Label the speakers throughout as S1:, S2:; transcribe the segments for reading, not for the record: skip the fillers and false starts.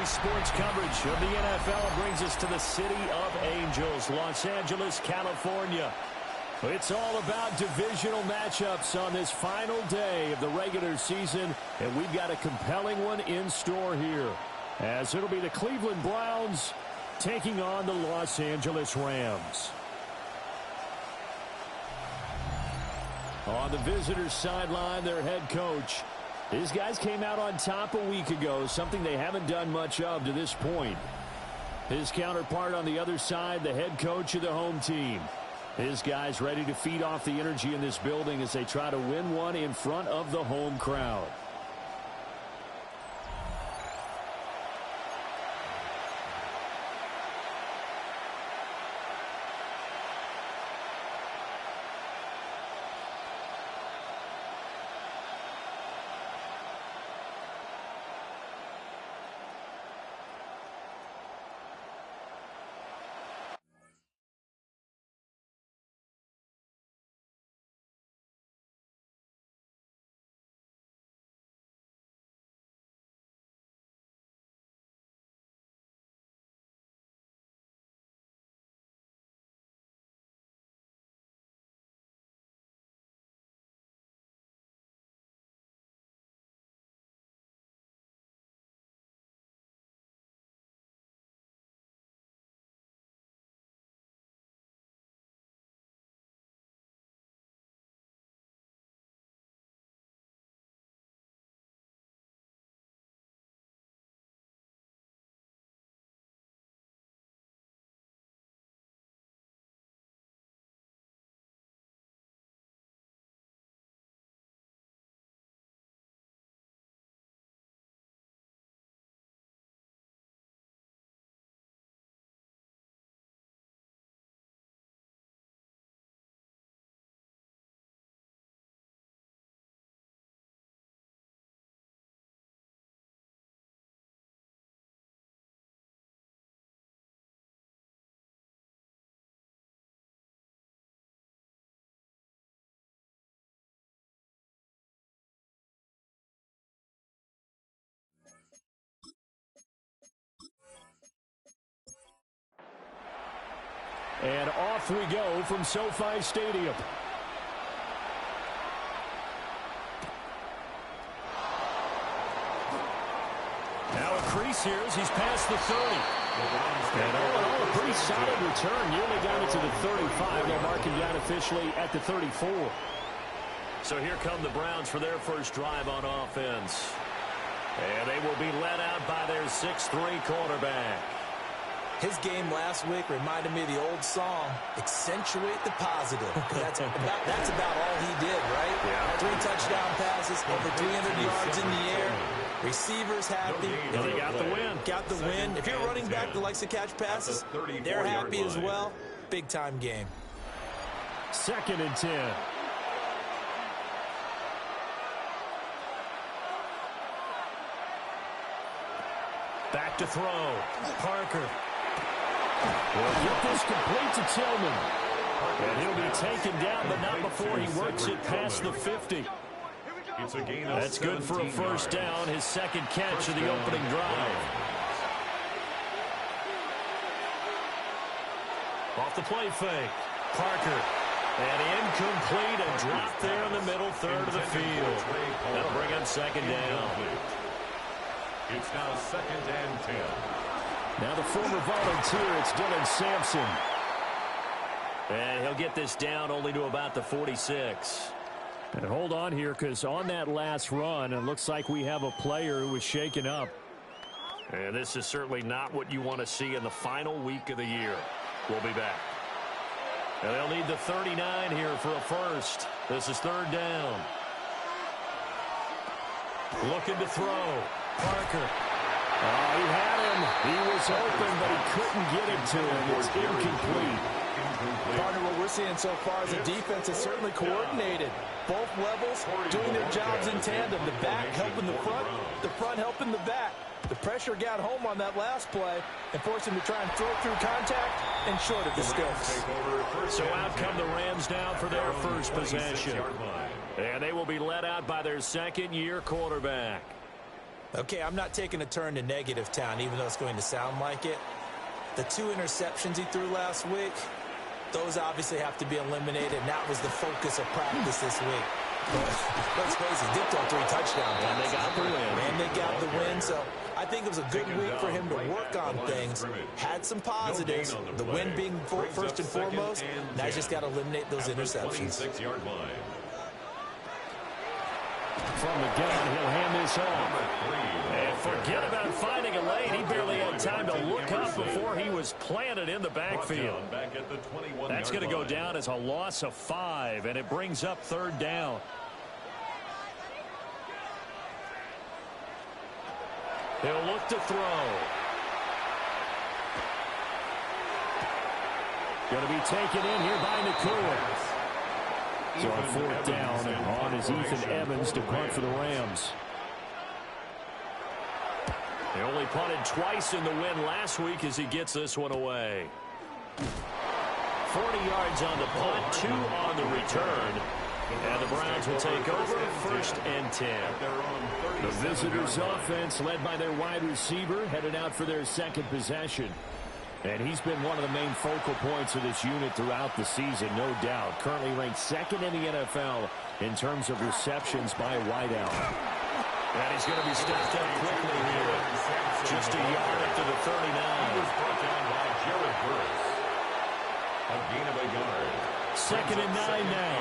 S1: Today's sports coverage of the NFL brings us to the City of Angels, Los Angeles, California. It's all about divisional matchups on this final day of the regular season, and we've got a compelling one in store here, as it'll be the Cleveland Browns taking on the Los Angeles Rams. On the visitors' sideline, their head coach. These guys came out on top a week ago, something they haven't done much of to this point. His counterpart on the other side, the head coach of the home team. His guys ready to feed off the energy in this building as they try to win one in front of the home crowd. And off we go from SoFi Stadium. Now a crease here as he's past the 30. And all in all, a pretty solid return. Nearly got it to the 35. They'll mark him down officially at the 34. So here come the Browns for their first drive on offense. And they will be led out by their 6'3" quarterback.
S2: His game last week reminded me of the old song, accentuate the positive. That's about all he did, right?
S1: Yeah.
S2: 3 touchdown passes, over 300 yards in the air. Receivers happy.
S1: And they got the win.
S2: Got the win. If you're running back that likes to catch passes, they're happy as well. Big-time game.
S1: 2nd and 10. Back to throw. Parker. Will get this complete to Tillman. And he'll be taken down, but not before he works it past the 50. That's good for a first down, his second catch of the opening drive. Off the play fake. Parker. And incomplete and dropped there in the middle third of the field. That'll bring up 2nd down.
S3: It's now 2nd and 10.
S1: Now the former volunteer, it's Dylan Sampson. And he'll get this down only to about the 46. And hold on here, because on that last run, it looks like we have a player who was shaken up. And this is certainly not what you want to see in the final week of the year. We'll be back. And they'll need the 39 here for a first. This is 3rd down. Looking to throw. Parker. He had him. He was open, but he couldn't get it to him. It's incomplete.
S2: Partner, what we're seeing so far is a defense that's certainly coordinated. Both levels doing their jobs in tandem. The back helping the front helping the back. The pressure got home on that last play and forced him to try and throw through contact and short of the sticks.
S1: So out come the Rams now for their first possession. And they will be led out by their 2nd-year quarterback.
S2: Okay, I'm not taking a turn to negative town, even though it's going to sound like it. The 2 interceptions he threw last week, those obviously have to be eliminated, and that was the focus of practice this week. But let's face it, did throw 3 touchdowns.
S1: And they got the win.
S2: And they got the win, so I think it was a good week for him to work on things. Had some positives, the win being first and foremost. Now he's just got to eliminate those interceptions.
S1: From the gun, he'll hand this off. And forget about finding a lane. He barely had time to look up before he was planted in the backfield. That's going to go down as a loss of 5, and it brings up 3rd down. He'll look to throw. Going to be taken in here by Nakua. So on 4th down, and on is Ethan Evans to punt for the Rams. They only punted twice in the win last week as he gets this one away. 40 yards on the punt, 2 on the return. And the Browns will take over 1st and 10. The visitors' offense led by their wide receiver headed out for their 2nd possession. And he's been one of the main focal points of this unit throughout the season, no doubt. Currently ranked 2nd in the NFL in terms of receptions by a wideout. And he's going to be stepped up quickly here. Just a yard up to the 39. He was brought down by Jared Burris. A gain of a yard. 2nd and 9 now.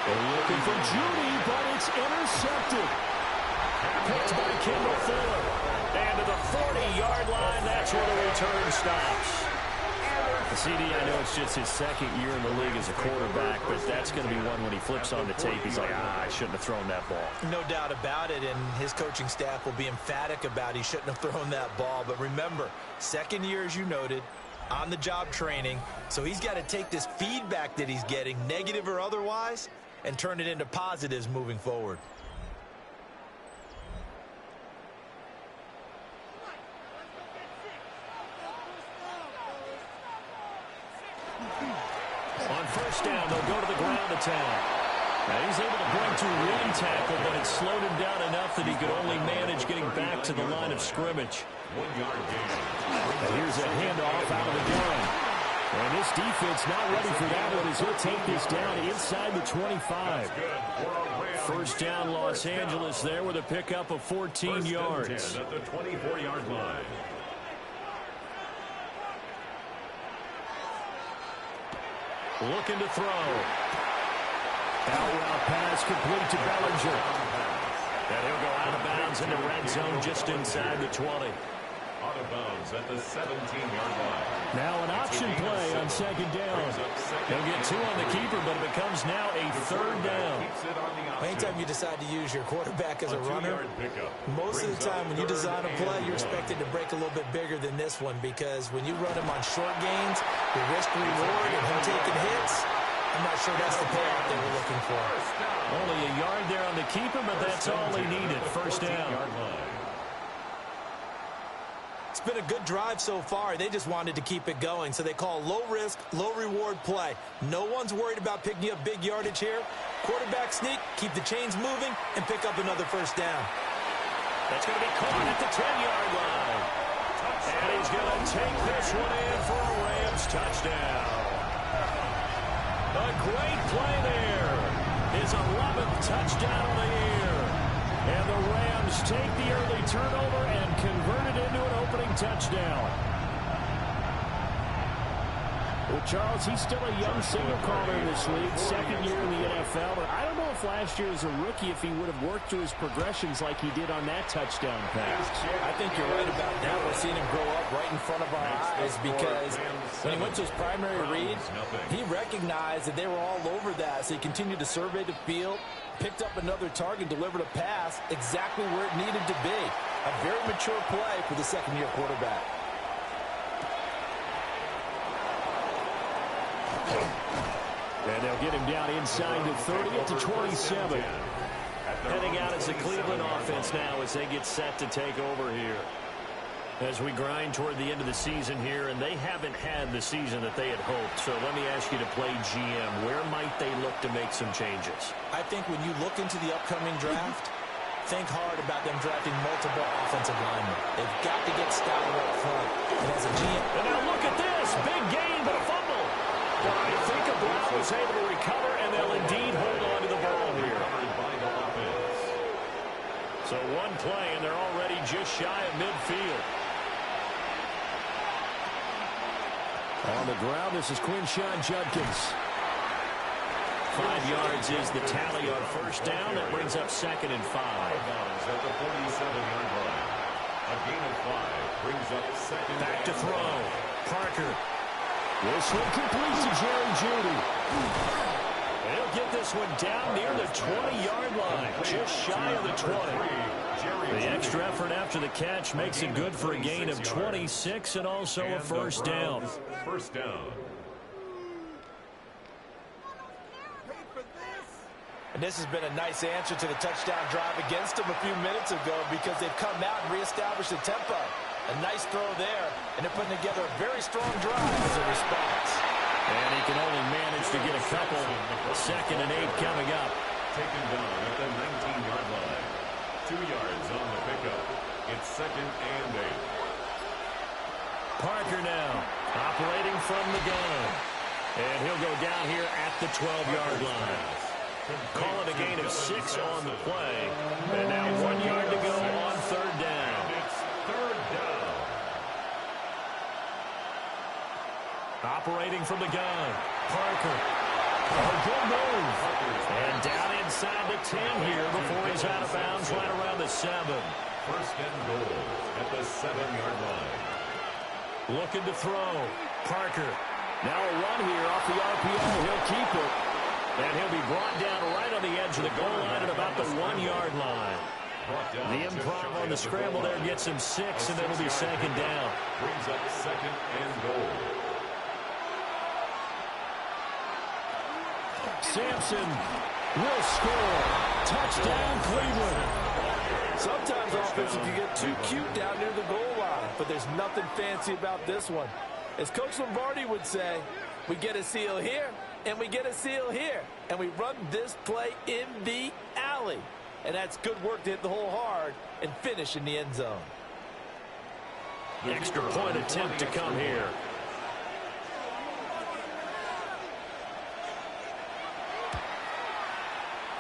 S1: They're looking for Judy, but it's intercepted. Picked by Kendall Fuller. And to the 40-yard line, that's where the return stops. CD, I know it's just his 2nd year in the league as a quarterback, but that's going to be one when he flips on the tape, he's like, I shouldn't have thrown that ball.
S2: No doubt about it, and his coaching staff will be emphatic about he shouldn't have thrown that ball. But remember, 2nd year, as you noted, on-the-job training, so he's got to take this feedback that he's getting, negative or otherwise, and turn it into positives moving forward.
S1: On 1st down, they'll go to the ground attack. Now he's able to bring 2 ring tackle, but it slowed him down enough that he could only manage getting back to the line of scrimmage. 1 yard gain. And here's a handoff out of the gun. And this defense not ready for that one as he'll take this down inside the 25. 1st down, Los Angeles there with a pickup of 14 yards. At the 24-yard line. Looking to throw. Out route pass complete to Bellinger. And he'll go out of bounds in the red zone just inside the 20. Out of bounds at the 17-yard line. Now an option play on 2nd down. He'll get 2 on the keeper, but it becomes now a 3rd down.
S2: Anytime you decide to use your quarterback as a runner, most of the time when you design a play, you're expected to break a little bit bigger than this one, because when you run him on short gains, the risk-reward and him taking hits, I'm not sure that's the payoff they were looking for.
S1: Only a yard there on the keeper, but that's all he needed. 1st down.
S2: It's been a good drive so far. They just wanted to keep it going, so they call low-risk, low-reward play. No one's worried about picking up big yardage here. Quarterback sneak, keep the chains moving, and pick up another 1st down.
S1: That's going to be caught at the 10-yard line. And he's going to take this one in for a Rams touchdown. A great play there. His 11th touchdown of the year. And the Rams take the early turnover and convert it into an opening touchdown. Well, Charles, he's still a young signal caller in this league, 2nd year in the NFL. But I don't know if last year as a rookie, if he would have worked through his progressions like he did on that touchdown pass.
S2: I think you're right about that. We're seeing him grow up right in front of our eyes, because when he went to his primary read, he recognized that they were all over that. So he continued to survey the field, picked up another target, delivered a pass exactly where it needed to be. A very mature play for the 2nd-year quarterback.
S1: And they'll get him down inside the 30 at the 27. Heading out as the Cleveland offense now as they get set to take over here. As we grind toward the end of the season here, and they haven't had the season that they had hoped. So let me ask you to play GM. Where might they look to make some changes?
S2: I think when you look into the upcoming draft, think hard about them drafting multiple offensive linemen. They've got to get scouted up front. And as a GM...
S1: And now look at this. Big gain, but a fumble. But I think Brown was able to recover, and they'll indeed hold on to the ball here. So one play, and they're already just shy of midfield. On the ground, this is Quinshawn Judkins. 5 yards is the tally on first down. That brings up 2nd and 5.
S3: At the 47-yard line. A gain of 5 brings up 2nd.
S1: Back to throw. Parker. This one complete to Jerry Jeudy. He'll get this one down near the 20-yard line, just shy of the 20. The extra effort after the catch makes it good for a gain of 26 and also a first down.
S3: First down.
S2: And this has been a nice answer to the touchdown drive against them a few minutes ago because they've come out and reestablished the tempo. A nice throw there, and they're putting together a very strong drive as a response.
S1: And he can only manage to get a couple. 2nd and 8 coming up.
S3: Taken down at the 19-yard line. 2 yards on the pickup. It's 2nd and 8.
S1: Parker now operating from the gun. And he'll go down here at the 12-yard line. Calling a gain of 6 on the play. And now 1 yard to go on 3rd down.
S3: It's 3rd down.
S1: Operating from the gun. Parker. Oh, good move. And down inside the 10 here before he's out of bounds right around the 7.
S3: First and goal at the 7-yard line.
S1: Looking to throw. Parker. Now a run here off the RPO. He'll keep it. And he'll be brought down right on the edge of the goal line at about the 1-yard line. The improv on the scramble there gets him 6, and it'll be 2nd down.
S3: Brings up 2nd and goal.
S1: Sampson will score. Touchdown, Cleveland.
S2: Sometimes offenses can get too cute down near the goal line, but there's nothing fancy about this one. As Coach Lombardi would say, we get a seal here, and we get a seal here, and we run this play in the alley. And that's good work to hit the hole hard and finish in the end zone.
S1: Extra point attempt to come here.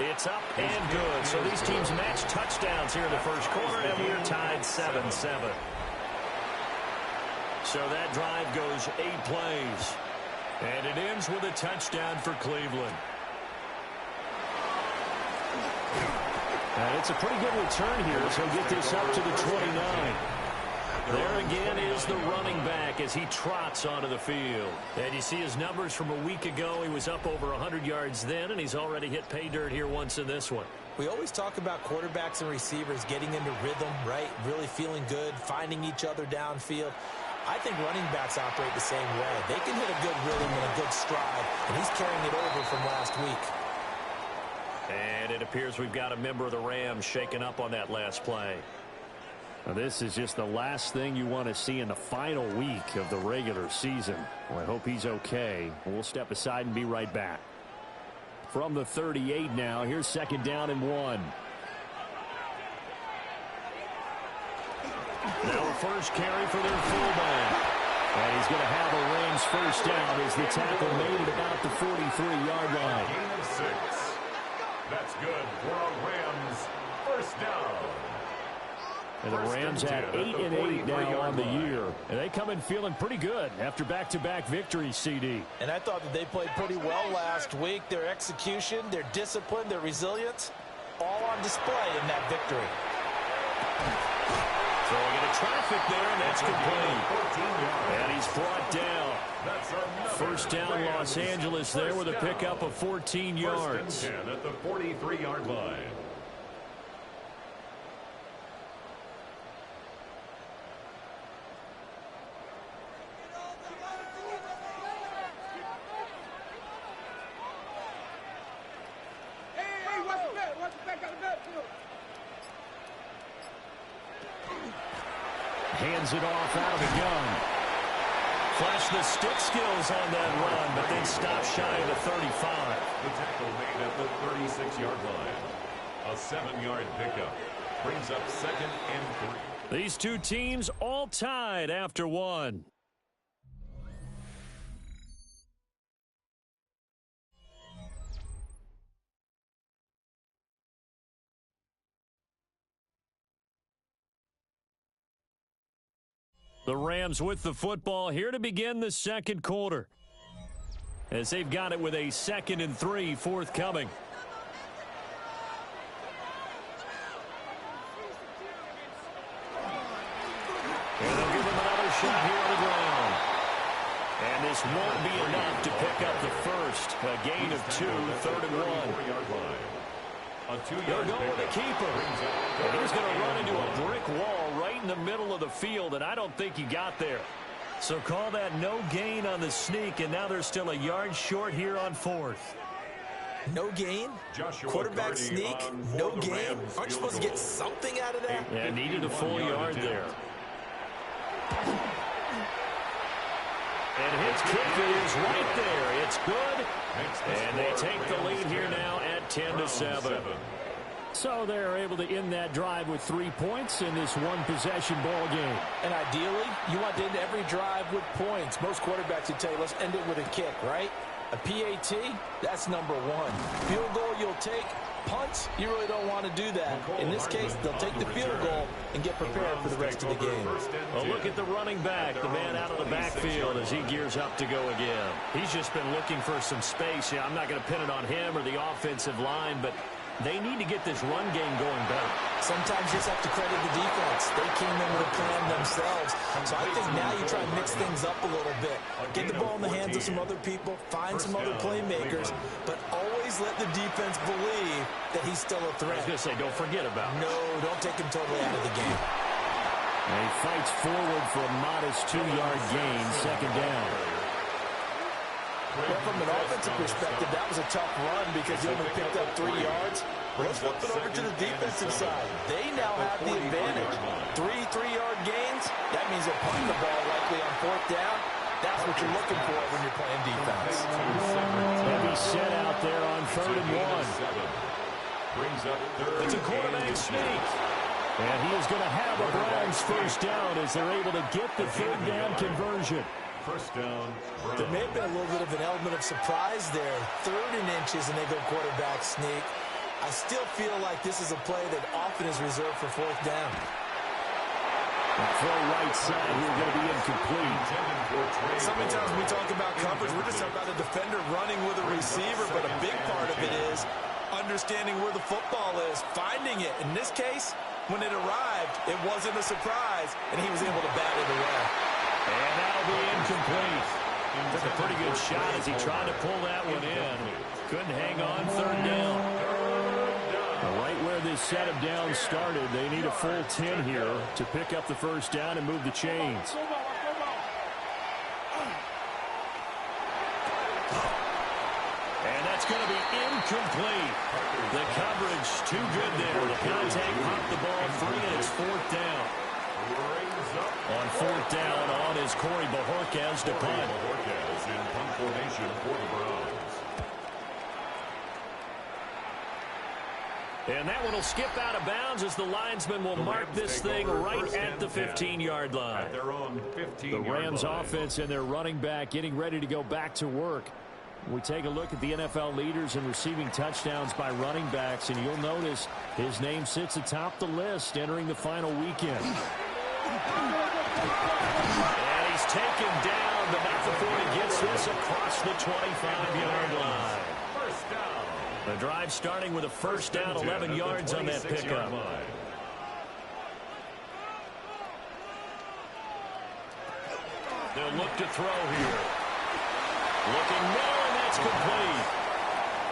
S1: It's up and good. So these teams match touchdowns here in the first quarter, and we're tied 7-7. So that drive goes 8 plays. And it ends with a touchdown for Cleveland. And it's a pretty good return here as he'll get this up to the 29. There again is the running back as he trots onto the field. And you see his numbers from a week ago. He was up over 100 yards then, and he's already hit pay dirt here once in this one.
S2: We always talk about quarterbacks and receivers getting into rhythm, right? Really feeling good, finding each other downfield. I think running backs operate the same way. They can hit a good rhythm and a good stride, and he's carrying it over from last week.
S1: And it appears we've got a member of the Rams shaken up on that last play. Now, this is just the last thing you want to see in the final week of the regular season. Well, I hope he's okay. We'll step aside and be right back. From the 38 now, here's 2nd down and 1. Now a first carry for their fullback. And he's going to have a Rams first down as the tackle made at about the 43-yard line.
S3: Gain of 6. That's good for a Rams first down.
S1: And the Rams had 8 and 8 now on the year. And they come in feeling pretty good after back-to-back victories, CD.
S2: And I thought that they played pretty well last week. Their execution, their discipline, their resilience, all on display in that victory.
S1: Throwing into traffic there, and that's complete. And he's brought down. First down, Los Angeles there with a pickup of 14 yards.
S3: First and 10 at the 43-yard line.
S1: Hands it off out of the gun. Flash the stick skills on that run, but then stop shy of the 35.
S3: The tackle made at the 36-yard line. A 7-yard pickup. Brings up 2nd and 3.
S1: These two teams all tied after one. The Rams with the football here to begin the second quarter, as they've got it with a 2nd and 3 forthcoming. And they'll give him another shot here on the ground. And this won't be enough to pick up the first. A gain of 2, 3rd and 1. They'll go with the keeper. And he's going to run into a brick wall right in the middle of the field, and I don't think he got there. So call that no gain on the sneak, and now they're still a yard short here on 4th.
S2: No gain? Quarterback sneak? No gain? Aren't you supposed to get something out of that?
S1: Yeah, needed a full yard there. And his kick is right there. It's good. And they take the lead here now at 10-7. So they're able to end that drive with 3 points in this one-possession ball game.
S2: And ideally, you want to end every drive with points. Most quarterbacks would tell you, let's end it with a kick, right? A PAT, that's number 1. Field goal you'll take. Punts, you really don't want to do that. In this case, they'll take the field goal and get prepared for the rest of the game.
S1: Well, look at the running back, the man out of the backfield as he gears up to go again. He's just been looking for some space. Yeah, I'm not going to pin it on him or the offensive line, but they need to get this run game going better.
S2: Sometimes you just have to credit the defense. They came in with a plan themselves. So I think now you try and mix things up a little bit. Get the ball in the hands of some other people, find some other playmakers, but always let the defense believe that he's still a threat.
S1: I was going to say, don't forget about it.
S2: No, don't take him totally out of the game.
S1: And he fights forward for a modest 2-yard gain, 2nd down.
S2: Well, from an offensive perspective, that was a tough run because he only picked up 3 yards. Well, let's flip it over to the defensive side. They now have the advantage. 3 3-yard gains, that means they're punting the ball likely on 4th down. That's what you're looking for when you're playing defense.
S1: Heavy set out there on 3rd and 1. It's a quarterback sneak. And he is going to have a Browns first down as they're able to get the 3rd down conversion.
S3: First down.
S2: There may have been a little bit of an element of surprise there. 3rd and inches, and they go quarterback sneak. I still feel like this is a play that often is reserved for 4th down.
S1: Throw right side here going to be incomplete.
S2: So many times we talk about coverage, we're just talking about a defender running with a receiver, but a big part of it is understanding where the football is, finding it. In this case, when it arrived, it wasn't a surprise, and he was able to bat it away.
S1: And that'll be incomplete. Took a pretty good shot as he tried to pull that one in. Couldn't hang on 3rd down. Right where this set of downs started, they need a full 10 here to pick up the first down and move the chains. And that's going to be incomplete. The coverage too good there. The contact popped the ball free, and it's 4th down. On 4th down, on is Corey Bajorquez to punt.
S3: Bajorquez in punt formation for the Browns.
S1: And that one will skip out of bounds as the linesman will mark this thing right at the 15-yard line.
S3: At their own 15-yard
S1: The Rams
S3: line.
S1: offense and their running back getting ready to go back to work. We take a look at the NFL leaders in receiving touchdowns by running backs, and you'll notice his name sits atop the list entering the final weekend. And he's taken down, but not before he gets this across the 25-yard line.
S3: First down.
S1: The drive starting with a first down, 11 yards on that pickup. They'll look to throw here. Looking middle, and that's complete.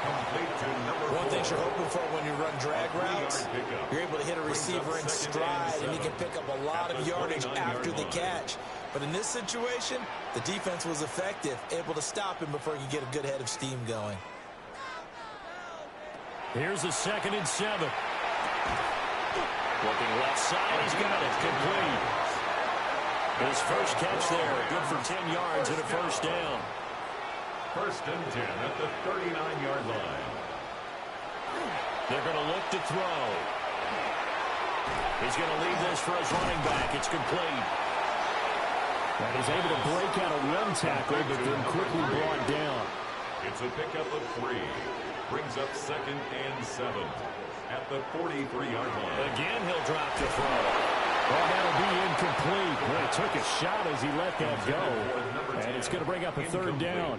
S2: One thing you're hoping for when you run drag routes, you're able to hit a receiver in stride, and he can pick up a lot of yardage after the catch. But in this situation, the defense was effective, able to stop him before he could get a good head of steam going.
S1: Here's a 2nd and 7. Looking left side, he's got it complete. His first catch there, good for 10 yards and a first down.
S3: First and 10 at the 39-yard line.
S1: They're going to look to throw. He's going to leave this for his running back. It's complete. And he's able to break out a run tackle, but then quickly brought down.
S3: It's a pickup of 3. Brings up 2nd and 7 at the 43-yard line.
S1: Again, he'll drop to throw. Oh, that'll be incomplete. Well, he took a shot as he let that go. And it's going to bring up a 3rd down.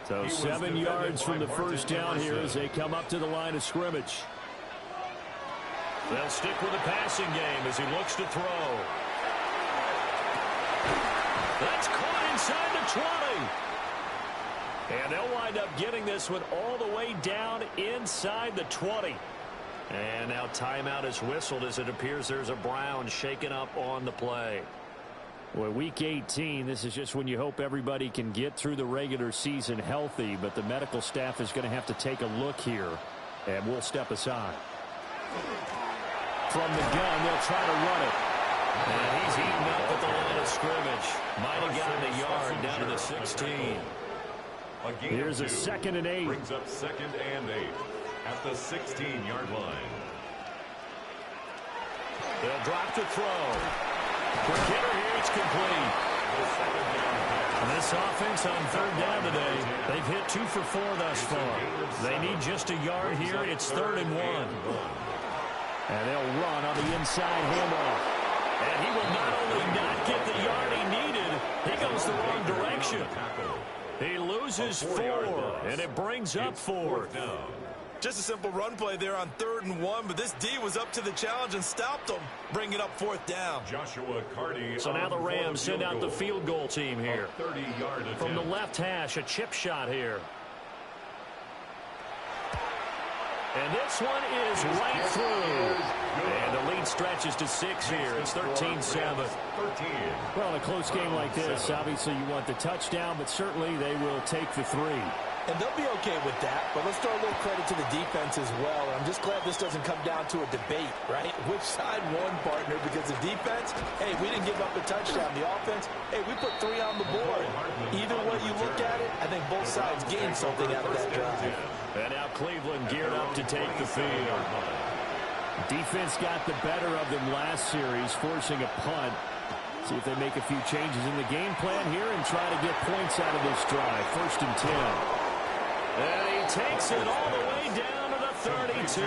S1: So 7 yards from the first down here as they come up to the line of scrimmage. They'll stick with the passing game as he looks to throw. That's caught inside the 20. And they'll wind up getting this one all the way down inside the 20. And now timeout is whistled as it appears there's a Brown shaken up on the play. Well, Week 18, this is just when you hope everybody can get through the regular season healthy, but the medical staff is going to have to take a look here, and we'll step aside. From the gun, they'll try to run it. And he's eaten up at the line of scrimmage. Might have gotten a yard down to the 16. Here's a 2nd and 8.
S3: Brings up 2nd and 8 at the 16-yard line.
S1: They'll drop to throw. For Kidder here, it's complete. And this offense on 3rd down today, they've hit 2 for 4 thus far. They need just a yard here. It's 3rd and 1. And they'll run on the inside handoff. And he will not only not get the yard he needed, he goes the wrong direction. He loses 4, and it brings up 4.
S2: Just a simple run play there on 3rd and 1, but this D was up to the challenge and stopped him, bringing up 4th down.
S3: Joshua Carty.
S1: So now the Rams send out the field goal team here.
S3: 30-yard attempt.
S1: From the left hash, a chip shot here. And this one is right through. And the lead stretches to 6 here. It's 13-7. Well, in a close game like this, obviously you want the touchdown, but certainly they will take the 3.
S2: And they'll be okay with that, but let's throw a little credit to the defense as well. And I'm just glad this doesn't come down to a debate, right? Which side won, partner? Because the defense, hey, we didn't give up a touchdown. The offense, hey, we put 3 on the board. Either way you look at it, I think both sides gained something out of that drive.
S1: And now Cleveland geared up to take the field. Defense got the better of them last series, forcing a punt. See if they make a few changes in the game plan here and try to get points out of this drive. 1st and 10. And he takes it all the way down to the 32.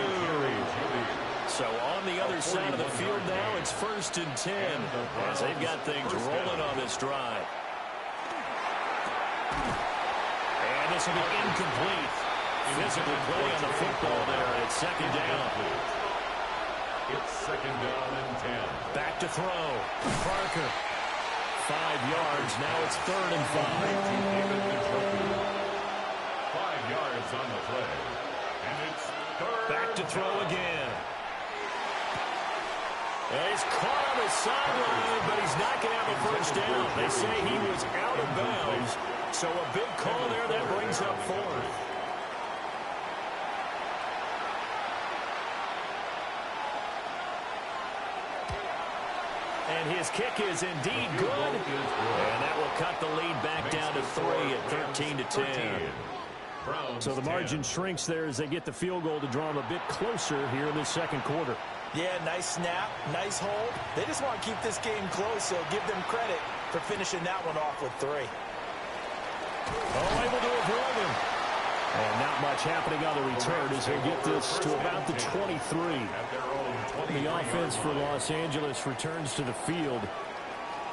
S1: So on the other side of the field now, it's 1st and 10 as they've got things rolling on this drive. And this will be incomplete. Physical play on the football there, and it's 2nd down.
S3: It's 2nd down and 10.
S1: Back to throw. Parker. 5 yards. Now it's 3rd and 5.
S3: 5 yards on the play. And it's 3rd.
S1: Back to throw again. And he's caught on the sideline, but he's not going to have a first down. They say he was out of bounds. So a big call there that brings up 4th. And his kick is indeed good. And that will cut the lead back down to 3 at 13-10. So the margin shrinks there as they get the field goal to draw them a bit closer here in the 2nd quarter.
S2: Yeah, nice snap, nice hold. They just want to keep this game close, so give them credit for finishing that one off with 3.
S1: Oh, able to avoid him. And not much happening on the return as they get this to about the 23. The offense for Los Angeles returns to the field.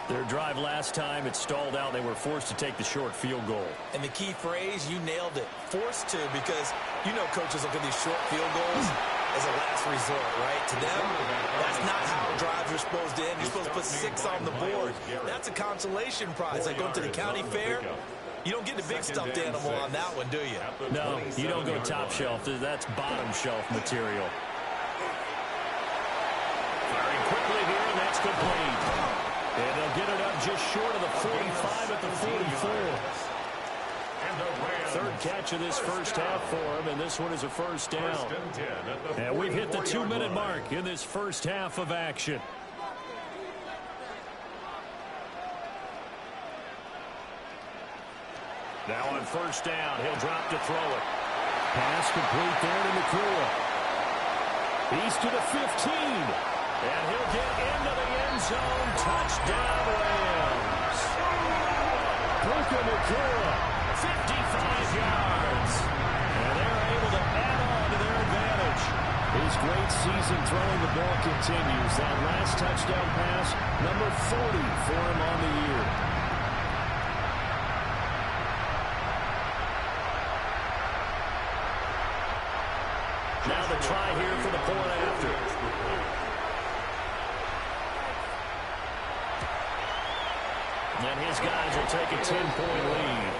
S1: Their drive last time, it stalled out. They were forced to take the short field goal.
S2: And the key phrase, you nailed it. Forced to, because you know coaches look at these short field goals as a last resort, right? To them, that's not how drives are supposed to end. You're supposed to put 6 on the board. That's a consolation prize. Like going to the county fair, you don't get the big stuffed animal on that one, do you?
S1: No, you don't go top shelf. That's bottom shelf material. Firing quickly here, and that's complete. And they'll get it up just short of the 45 at the 44. Third catch of this first half for him, and this one is a first down. And we've hit the 2-minute mark in this first half of action. Now on first down, he'll drop to throw it. Pass complete there to McClure. He's to the 15. And he'll get into the end zone. Touchdown, Rams. Puka Nacua, 55 yards. And they're able to add on to their advantage. His great season throwing the ball continues. That last touchdown pass, number 40 for him on the year. Now the try here for the point after. And his guys will take a 10-point lead.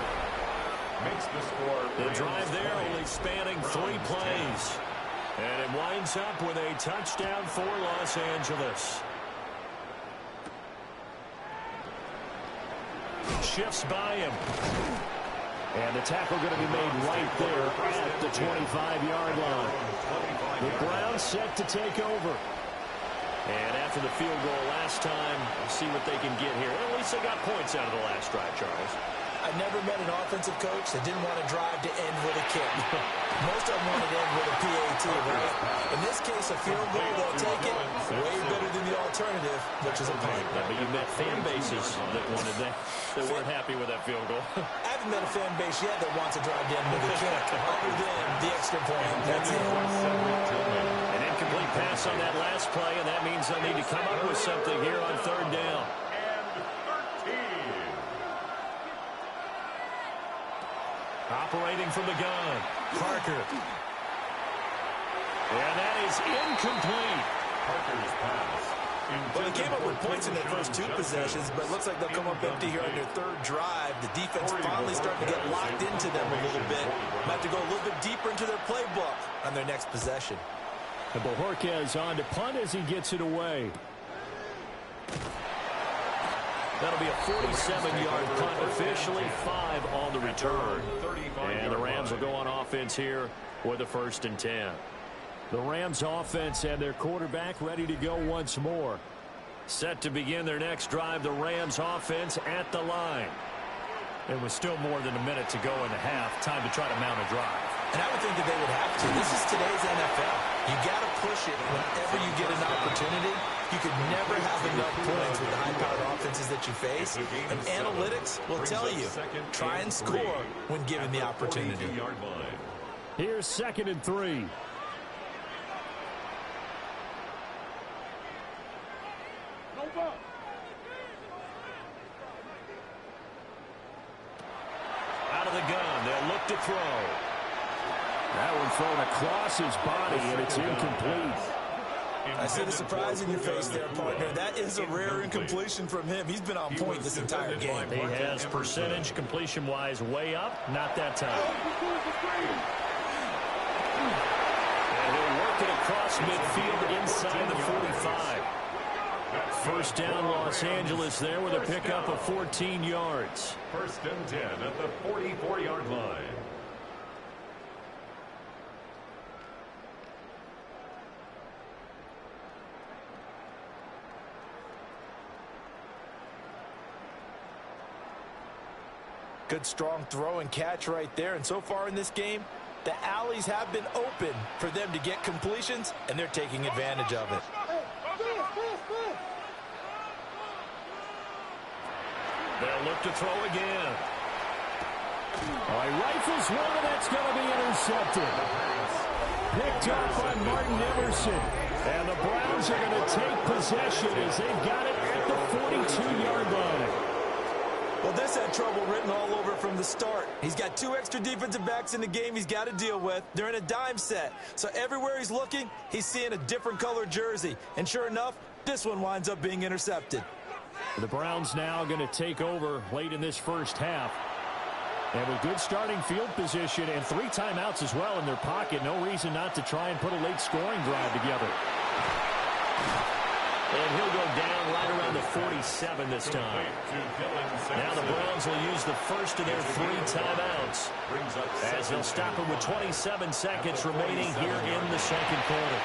S3: Makes the score.
S1: The drive there only spanning 3 plays. And it winds up with a touchdown for Los Angeles. Shifts by him. And the tackle going to be made right there at the 25-yard line. The Browns set to take over. And after the field goal last time, we'll see what they can get here. Well, at least they got points out of the last drive, Charles.
S2: I never met an offensive coach that didn't want to drive to end with a kick. Most of them want to end with a PAT, right? In this case, a field goal, they'll take it. Way better than the alternative, which is a punt.
S1: Yeah, but you met fan bases that wanted that weren't happy with that field goal.
S2: I haven't met a fan base yet that wants to drive to end with a kick, other than the extra point. That's it.
S1: An incomplete pass on that last play, and that means they'll need to come up with something here on 3rd down. Operating from the gun, Parker. And that is incomplete.
S3: Parker's pass.
S2: Well, they came up with points in their first 2 possessions, but it looks like they'll come up empty here on their 3rd drive. The defense finally starting to get locked into them a little bit. Might have to go a little bit deeper into their playbook on their next possession.
S1: And Bojorquez on to punt as he gets it away. That'll be a 47-yard punt, officially 5 on the return. And the Rams will go on offense here with a 1st and 10. The Rams offense and their quarterback ready to go once more. Set to begin their next drive, the Rams offense at the line. It was still more than a minute to go in the half. Time to try to mount a drive.
S2: And I would think that they would have to. This is today's NFL. You got to push it whenever you get an opportunity. You could never have enough points with the high-powered offenses that you face. And analytics will tell you, try and score when given the opportunity.
S1: Here's 2nd and 3. Out of the gun, they'll look to throw. That one thrown across his body, and it's incomplete.
S2: I see the surprise in your face there, partner. That is a rare incompletion from him. He's been on point this entire game.
S1: He has percentage completion-wise way up. Not that time. And he'll work it across midfield inside the 45. 1st down, Los Angeles there with a pickup of 14 yards.
S3: 1st and 10 at the 44-yard line.
S2: Good strong throw and catch right there. And so far in this game, the alleys have been open for them to get completions, and they're taking advantage of it.
S1: They'll look to throw again. Oh, he rifles one, and that's going to be intercepted. Picked up by Martin Emerson. And the Browns are going to take possession as they've got it at the 42-yard line.
S2: Well, this had trouble written all over from the start. He's got 2 extra defensive backs in the game he's got to deal with. They're in a dime set. So everywhere he's looking, he's seeing a different color jersey. And sure enough, this one winds up being intercepted.
S1: The Browns now going to take over late in this 1st half. And with good starting field position and 3 timeouts as well in their pocket, no reason not to try and put a late scoring drive together. And he'll go down right around the 47 this time. Now the Browns will use the first of their 3 timeouts as they'll stop him with 27 seconds remaining here in the 2nd quarter.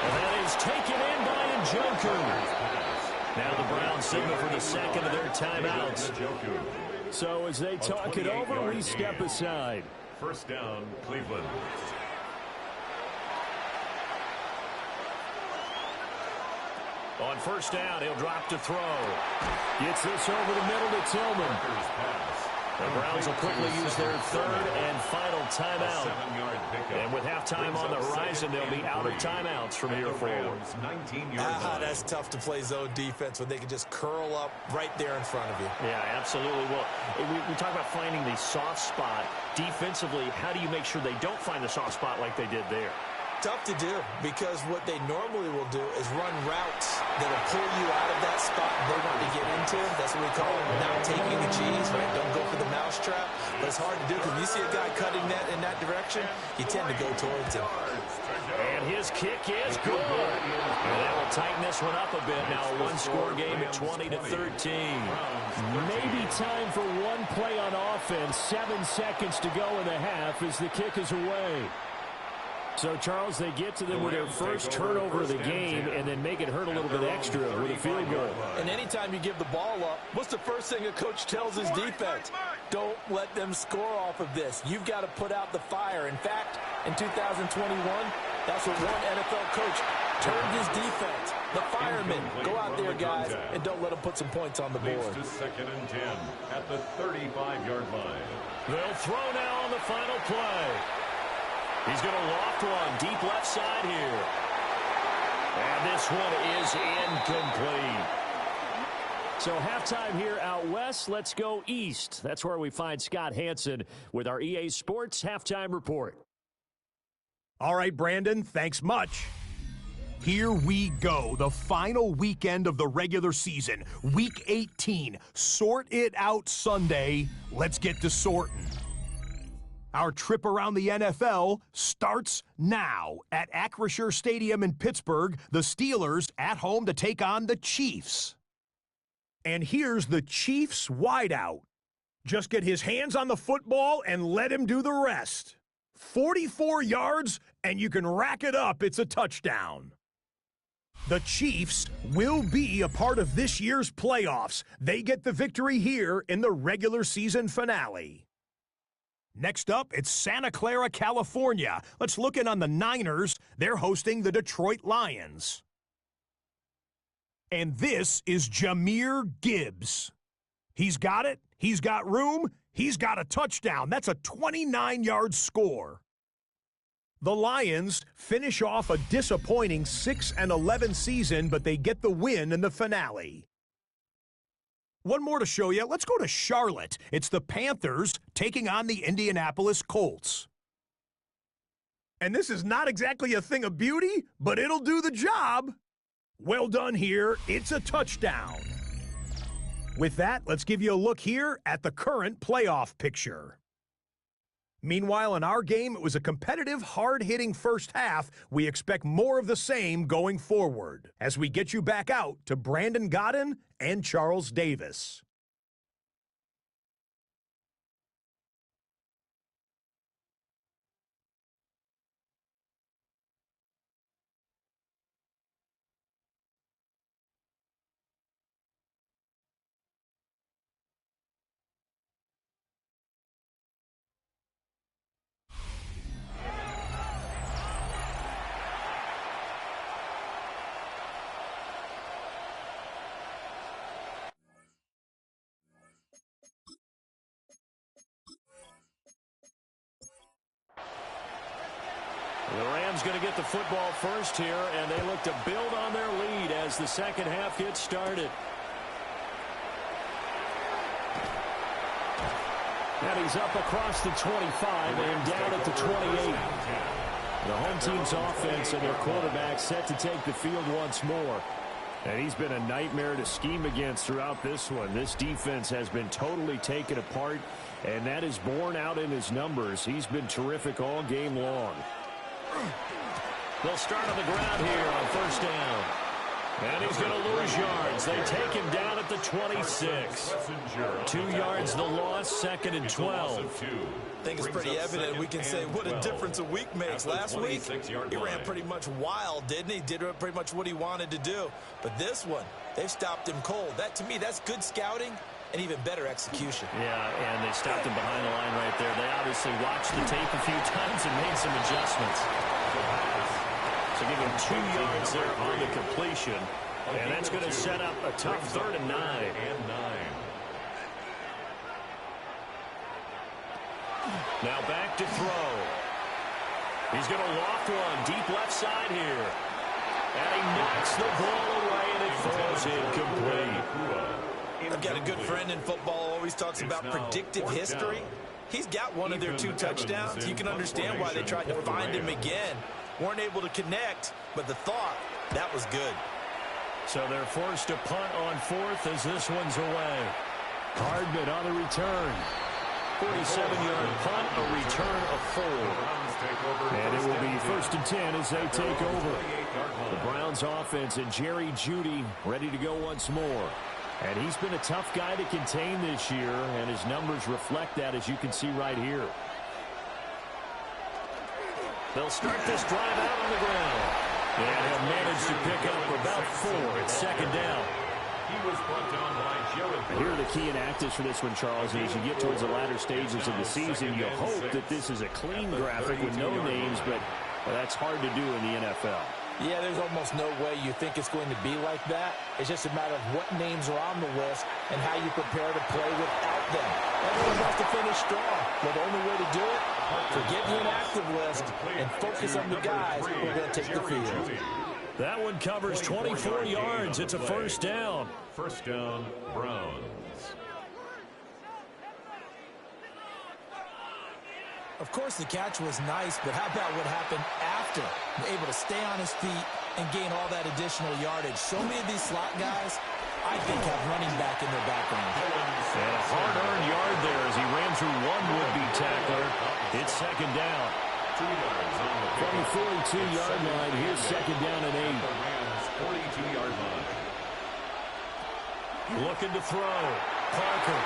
S1: And that is taken in by Njoku. Now the Browns signal for the 2nd of their timeouts. So as they talk it over, we step aside.
S3: 1st down, Cleveland.
S1: On first down, he'll drop to throw. Gets this over the middle to Tillman. The Browns will quickly use their third and final timeout. And with halftime on the horizon, they'll be out of timeouts from here forward.
S2: That's tough to play zone defense when they can just curl up right there in front of you.
S1: Yeah, absolutely. Well, we talk about finding the soft spot. Defensively, how do you make sure they don't find the soft spot like they did there?
S2: Tough to do, because what they normally will do is run routes that will pull you out of that spot they want to get into. That's what we call not taking the cheese, right? Don't go for the mousetrap. But it's hard to do because when you see a guy cutting that in that direction, you tend to go towards him.
S1: And his kick is good. And that will tighten this one up a bit. Now a one-score game at 20-13. Maybe time for one play on offense. 7 seconds to go in the half as the kick is away. So, Charles, they get to them with their first turnover of the game and then make it hurt a little bit extra with a field goal.
S2: And anytime you give the ball up, what's the first thing a coach tells his defense? Don't let them score off of this. You've got to put out the fire. In fact, in 2021, that's what one NFL coach turned his defense. The firemen, go out there, guys, and don't let them put some points on the board.
S3: To 2nd and 10 at the 35-yard line.
S1: They'll throw now on the final play. He's going to loft one deep left side here. And this one is incomplete. So halftime here out west. Let's go east. That's where we find Scott Hansen with our EA Sports Halftime Report.
S4: All right, Brandon, thanks much. Here we go, the final weekend of the regular season, Week 18. Sort it out Sunday. Let's get to sorting. Our trip around the NFL starts now. At Acrisure Stadium in Pittsburgh, the Steelers at home to take on the Chiefs. And here's the Chiefs wideout. Just get his hands on the football and let him do the rest. 44 yards, and you can rack it up. It's a touchdown. The Chiefs will be a part of this year's playoffs. They get the victory here in the regular season finale. Next up, it's Santa Clara, California. Let's look in on the Niners. They're hosting the Detroit Lions. And this is Jahmyr Gibbs. He's got it. He's got room. He's got a touchdown. That's a 29-yard score. The Lions finish off a disappointing 6-11 season, but they get the win in the finale. One more to show you. Let's go to Charlotte. It's the Panthers taking on the Indianapolis Colts. And this is not exactly a thing of beauty, but it'll do the job. Well done here. It's a touchdown. With that, let's give you a look here at the current playoff picture. Meanwhile, in our game, it was a competitive, hard-hitting first half. We expect more of the same going forward as we get you back out to Brandon Godden and Charles Davis.
S1: The Rams going to get the football first here, and they look to build on their lead as the second half gets started. And he's up across the 25 and down at the 28. The home team's offense and their quarterback set to take the field once more. And he's been a nightmare to scheme against throughout this one. This defense has been totally taken apart, and that is borne out in his numbers. He's been terrific all game long. They'll start on the ground here on first down. And he's going to lose yards. They take him down at the 26. 2 yards the loss, 2nd and 12.
S2: I think it's pretty evident. We can say what a difference a week makes. Last week, he ran pretty much wild, didn't he? Did pretty much what he wanted to do. But this one, they've stopped him cold. That, to me, that's good scouting and even better execution.
S1: Yeah, and they stopped him behind the line right there. They obviously watched the tape a few times and made some adjustments. So give him 2 yards there on the completion. And that's going to set up a tough 3rd and 9. Now back to throw. He's going to loft one deep left side here. And he knocks the ball away, and it falls incomplete.
S2: I've got a good friend in football, always talks about predictive history. He's got one of their 2 touchdowns. You can understand why they tried to find him again. Weren't able to connect, but the thought, that was good.
S1: So they're forced to punt on 4th as this one's away. Hardman on the return. 47-yard punt, a return of 4. And it will be 1st and 10 as they take over. The Browns offense and Jerry Jeudy ready to go once more. And he's been a tough guy to contain this year, and his numbers reflect that, as you can see right here. They'll start this drive out on the ground. And he'll manage to pick up about 4. It's 2nd down.
S3: He was brought down by Jared.
S1: Here are the key inactives for this one, Charles. As you get towards the latter stages of the season, you hope that this is a clean graphic with no names, but that's hard to do in the NFL.
S2: Yeah, there's almost no way you think it's going to be like that. It's just a matter of what names are on the list and how you prepare to play without them. Everyone has to finish strong. Well, the only way to do it, forget the inactive list and focus on the guys who are going to take the field.
S1: That one covers 24 yards. It's a 1st down.
S3: 1st down, Browns.
S2: Of course, the catch was nice, but how about what happened after? Able to stay on his feet and gain all that additional yardage. So many of these slot guys, I think, have running back in their background.
S1: And a hard-earned yard there as he ran through one would-be tackler. It's 2nd down.
S3: 2 yards on the
S1: From the 42-yard line, here's 2nd down and 8.
S3: The Rams' 42-yard line.
S1: Looking to throw. Parker.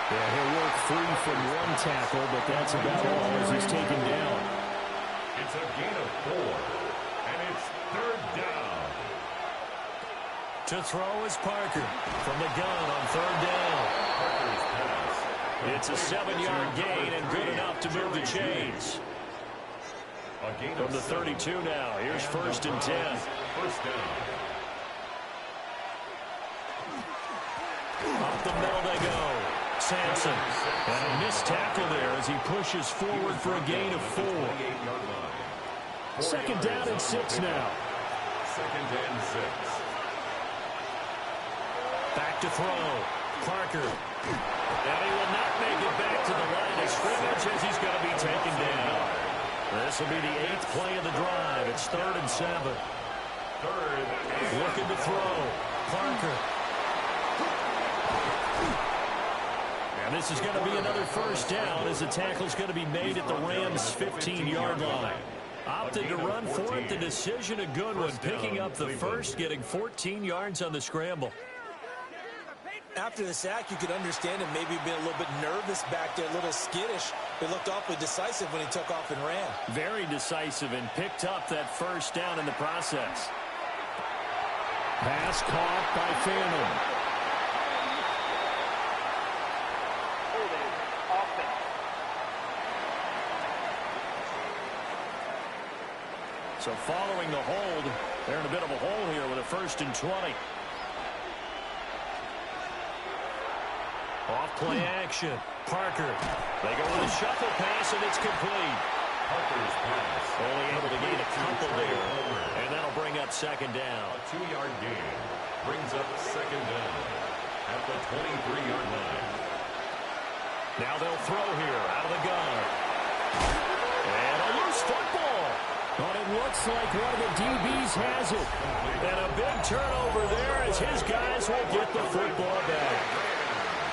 S1: Yeah, he'll work free from one tackle, but that's about all as he's taken down.
S3: It's a gain of 4, and it's 3rd down.
S1: To throw is Parker from the gun on 3rd down.
S3: Parker's pass.
S1: It's a 7-yard gain and good enough to move the chains. From the 32 now, here's 1st and 10.
S3: 1st down.
S1: Up the middle they go. Sampson. And a missed tackle there as he pushes forward for a gain of 4. 2nd down and 6 now.
S3: 2nd and 6.
S1: Back to throw. Parker. And he will not make it back to the line of scrimmage as he's going to be taken down. This will be the 8th play of the drive. It's 3rd and 7.
S3: 3rd.
S1: Looking to throw. Parker. And this is going to be another 1st down as the tackle's going to be made at the Rams' 15-yard line. Opted to run for it. The decision a good one. Picking up the 1st, getting 14 yards on the scramble.
S2: After the sack, you could understand him maybe being a little bit nervous back there, a little skittish. He looked awfully decisive when he took off and ran.
S1: Very decisive and picked up that 1st down in the process. Pass caught by Phantom. So following the hold, they're in a bit of a hole here with a 1st and 20. Off play action. Parker. They go with a shuffle pass, and it's complete.
S3: Parker's pass.
S1: Only able to gain a couple there. And that'll bring up 2nd down.
S3: A 2-yard gain brings up 2nd down at the 23-yard line.
S1: Now they'll throw here out of the gun. And a loose football. But it looks like one of the DBs has it. And a big turnover there as his guys will get the football back.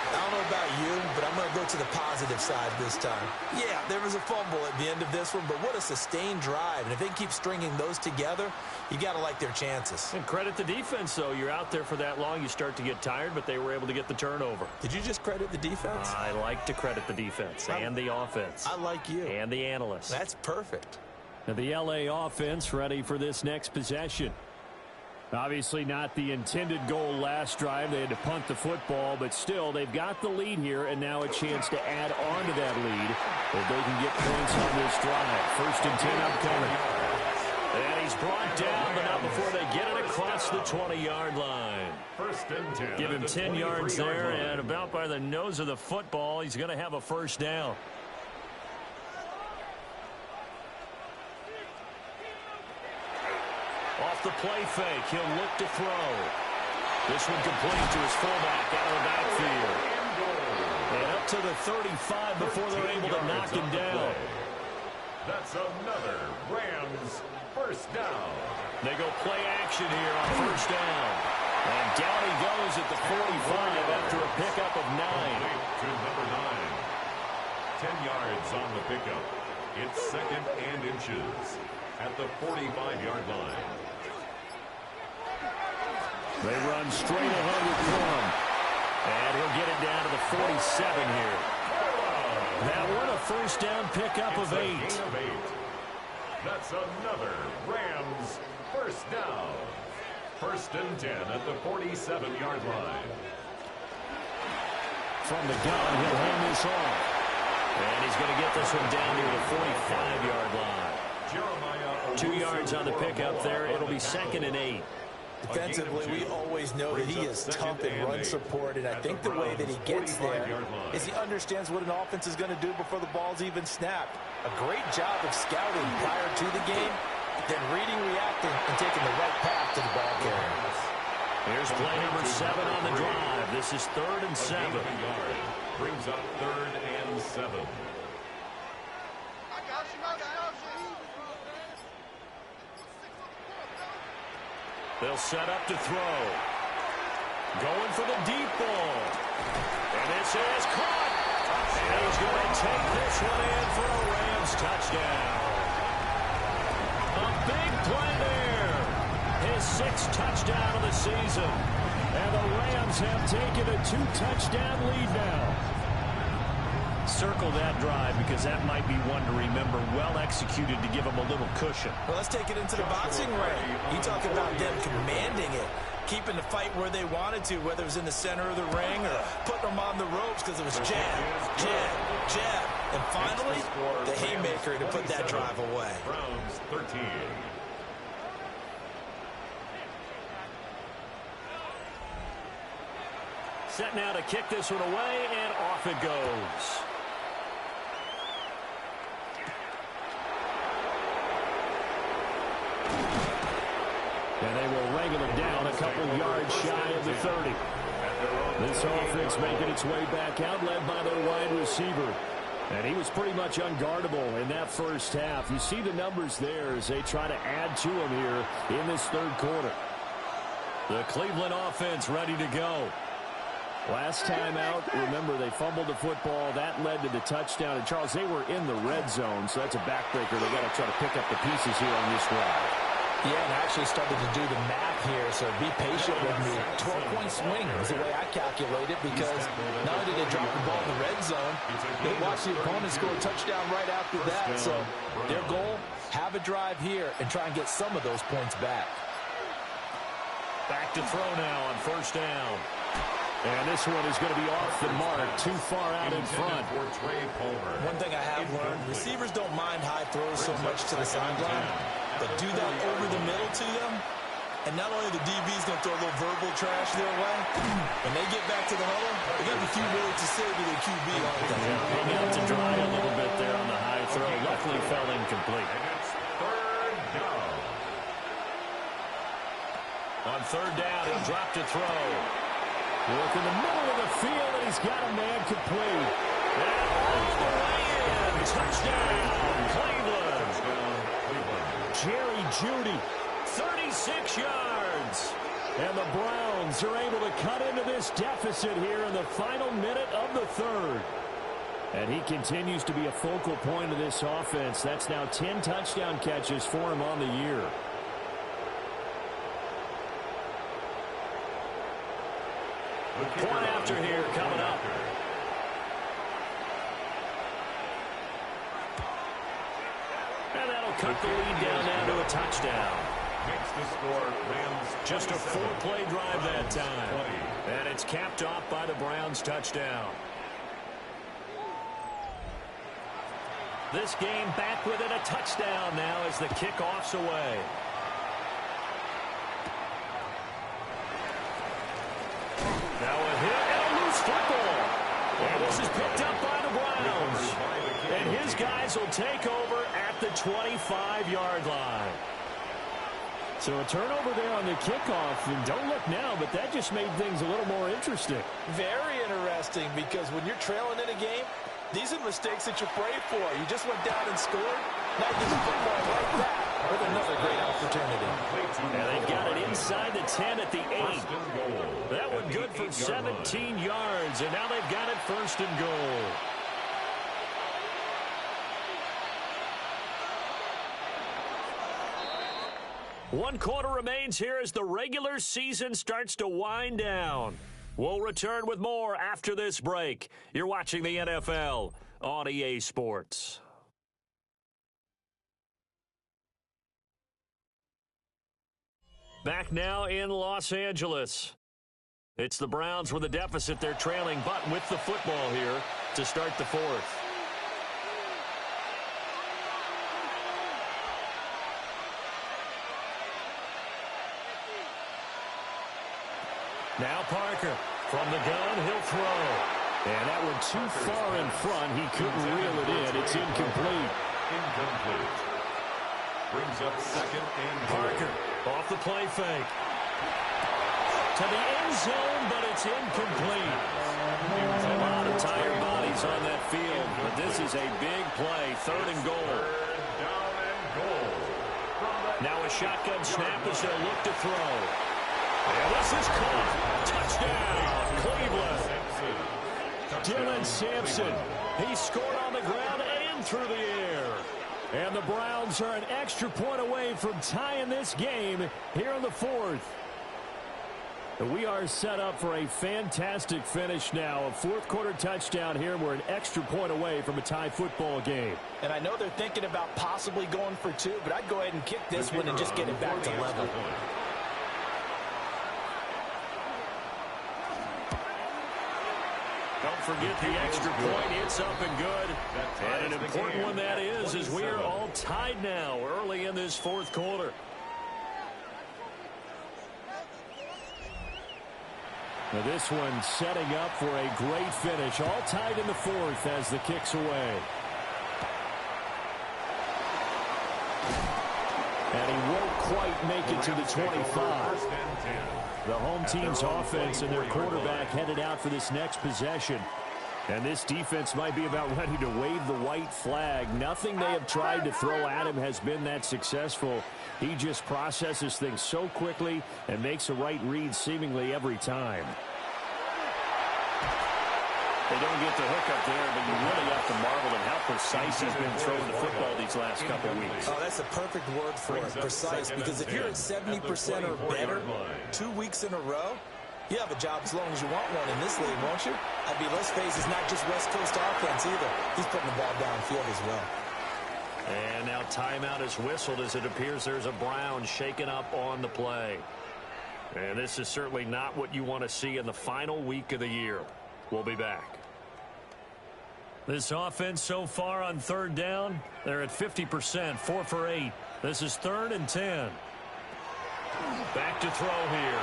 S2: I don't know about you, but I'm going to go to the positive side this time. Yeah, there was a fumble at the end of this one, but what a sustained drive. And if they keep stringing those together, you got to like their chances.
S1: And credit the defense, though. You're out there for that long, you start to get tired, but they were able to get the turnover.
S2: Did you just credit the defense?
S1: I like to credit the defense and the offense.
S2: I like you.
S1: And the analysts.
S2: That's perfect.
S1: Now the LA offense ready for this next possession. Obviously not the intended goal last drive. They had to punt the football, but still they've got the lead here, and now a chance to add on to that lead if they can get points on this drive. 1st and 10 upcoming. And he's brought down, but not before they get it across the 20-yard line.
S3: First and 10.
S1: Give him 10 yards there, and about by the nose of the football, he's going to have a first down. Off the play fake, he'll look to throw. This one complete to his fullback out of the backfield. And up to the 35 before they're able to knock him down.
S3: That's another Rams first down.
S1: They go play action here on first down. And down he goes at the 45 after a pickup of 9.
S3: To number 9. 10 yards on the pickup. It's second and inches at the 45-yard line.
S1: They run straight ahead with Plum. And he'll get it down to the 47 here. That one a first down pickup of 8.
S3: That's another Rams first down. First and 10 at the 47-yard line.
S1: From the gun, he'll hand this off. And he's going to get this one down near the 45-yard line. 2 yards on the pickup there. It'll be second and 8.
S2: Defensively, we always know that he is tough in run support, and I think the way that he gets there is he understands what an offense is going to do before the ball's even snapped. A great job of scouting prior to the game, then reading, reacting, and taking the right path to the ball carrier.
S1: Here's play number 7 on the drive. This is 3rd and 7.
S3: Brings up 3rd and 7.
S1: They'll set up to throw. Going for the deep ball. And this is caught. And he's going to take this one in for a Rams touchdown. A big play there. His 6th touchdown of the season. And the Rams have taken a 2-touchdown lead now. Circle that drive because that might be one to remember. Well executed to give them a little cushion.
S2: Well, let's take it into the boxing ring. You talk about them commanding it, keeping the fight where they wanted to, whether it was in the center of the ring or putting them on the ropes because it was jab, jab, jab. And finally, the haymaker to put that drive away.
S3: Browns 13.
S1: Set now to kick this one away, and off it goes. And they will wrangle it down a couple yards shy of the 30. This offense making its way back out, led by their wide receiver. And he was pretty much unguardable in that first half. You see the numbers there as they try to add to him here in this 3rd quarter. The Cleveland offense ready to go. Last time out, remember, they fumbled the football. That led to the touchdown. And, Charles, they were in the red zone, so that's a backbreaker. They've got to try to pick up the pieces here on this drive.
S2: Yeah, and I actually started to do the math here, so be patient with me. 12-point swing is the way I calculate it because not only did they drop the ball in the red zone, they watched the opponent score a touchdown right after that. So their goal, have a drive here and try and get some of those points back.
S1: Back to throw now on first down. And this one is going to be off the mark, too far out in front.
S2: One thing I have learned, receivers don't mind high throws so much to the sideline, but do that over the middle to them, and not only the DB's going to throw a little verbal trash their way, when they get back to the huddle, they're going to be few words to say to their QB, aren't they?
S1: Hung out to dry a little bit there on the high throw. Luckily fell incomplete.
S3: And it's 3rd down.
S1: On 3rd down, he'll drop to throw. Look in the middle of the field, and he's got a man complete. And all the way in. Touchdown, Cleveland. Jerry Jeudy, 36 yards. And the Browns are able to cut into this deficit here in the final minute of the 3rd. And he continues to be a focal point of this offense. That's now 10 touchdown catches for him on the year. Point after here coming up. And that'll cut the lead down to a touchdown.
S3: Makes the score Rams.
S1: Just a 4-play drive that time. And it's capped off by the Browns touchdown. This game back within a touchdown now as the kickoff's away. Now a hit and a loose football. And this is picked up by the Browns. And his guys will take over at the 25-yard line. So a turnover there on the kickoff, and don't look now, but that just made things a little more interesting.
S2: Very interesting, because when you're trailing in a game, these are mistakes that you pray for. You just went down and scored. Now you get the football like that with another great opportunity.
S1: And they've got it inside the 10 at the 8. That one good for 17 yards, and now they've got it first and goal. One quarter remains here as the regular season starts to wind down. We'll return with more after this break. You're watching the NFL on EA Sports. Back now in Los Angeles. It's the Browns with a deficit. They're trailing, but with the football here to start the fourth. Now Parker from the gun, he'll throw. And that one too far in front. He couldn't reel it in. It's incomplete.
S3: Incomplete. Brings up second and
S1: Parker off the play fake. To the end zone, but it's incomplete. A lot of tired bodies on that field, but this is a big play. Third and goal.
S3: down and goal.
S1: Now a shotgun snap as they'll look to throw. And this is caught. Touchdown, Cleveland. Dylan Sampson. He scored on the ground and through the air. And the Browns are an extra point away from tying this game here in the fourth. We are set up for a fantastic finish now. A fourth quarter touchdown here. We're an extra point away from a tie football game.
S2: And I know they're thinking about possibly going for two, but I'd go ahead and kick this one and just get it back to level.
S1: Don't forget the extra point. It's up and good. And an important one that is, as we are all tied now early in this fourth quarter. Now this one setting up for a great finish. All tied in the fourth as the kick's away. And he won't quite make it to the 25. The home team's offense and their quarterback headed out for this next possession. And this defense might be about ready to wave the white flag. Nothing they have tried to throw at him has been that successful. He just processes things so quickly and makes a right read seemingly every time. They don't get the hook up there, but you really have to marvel at how precise he's been throwing the football these last couple of weeks.
S2: Oh, that's a perfect word for it, precise, because if you're at 70% or better 2 weeks in a row, you have a job as long as you want one in this league, won't you? I mean, let's face it, it's not just West Coast offense either. He's putting the ball downfield as well.
S1: And now timeout is whistled as it appears there's a Brown shaken up on the play. And this is certainly not what you want to see in the final week of the year. We'll be back. This offense so far on third down, they're at 50%, 4 for 8. This is 3rd and 10. Back to throw here.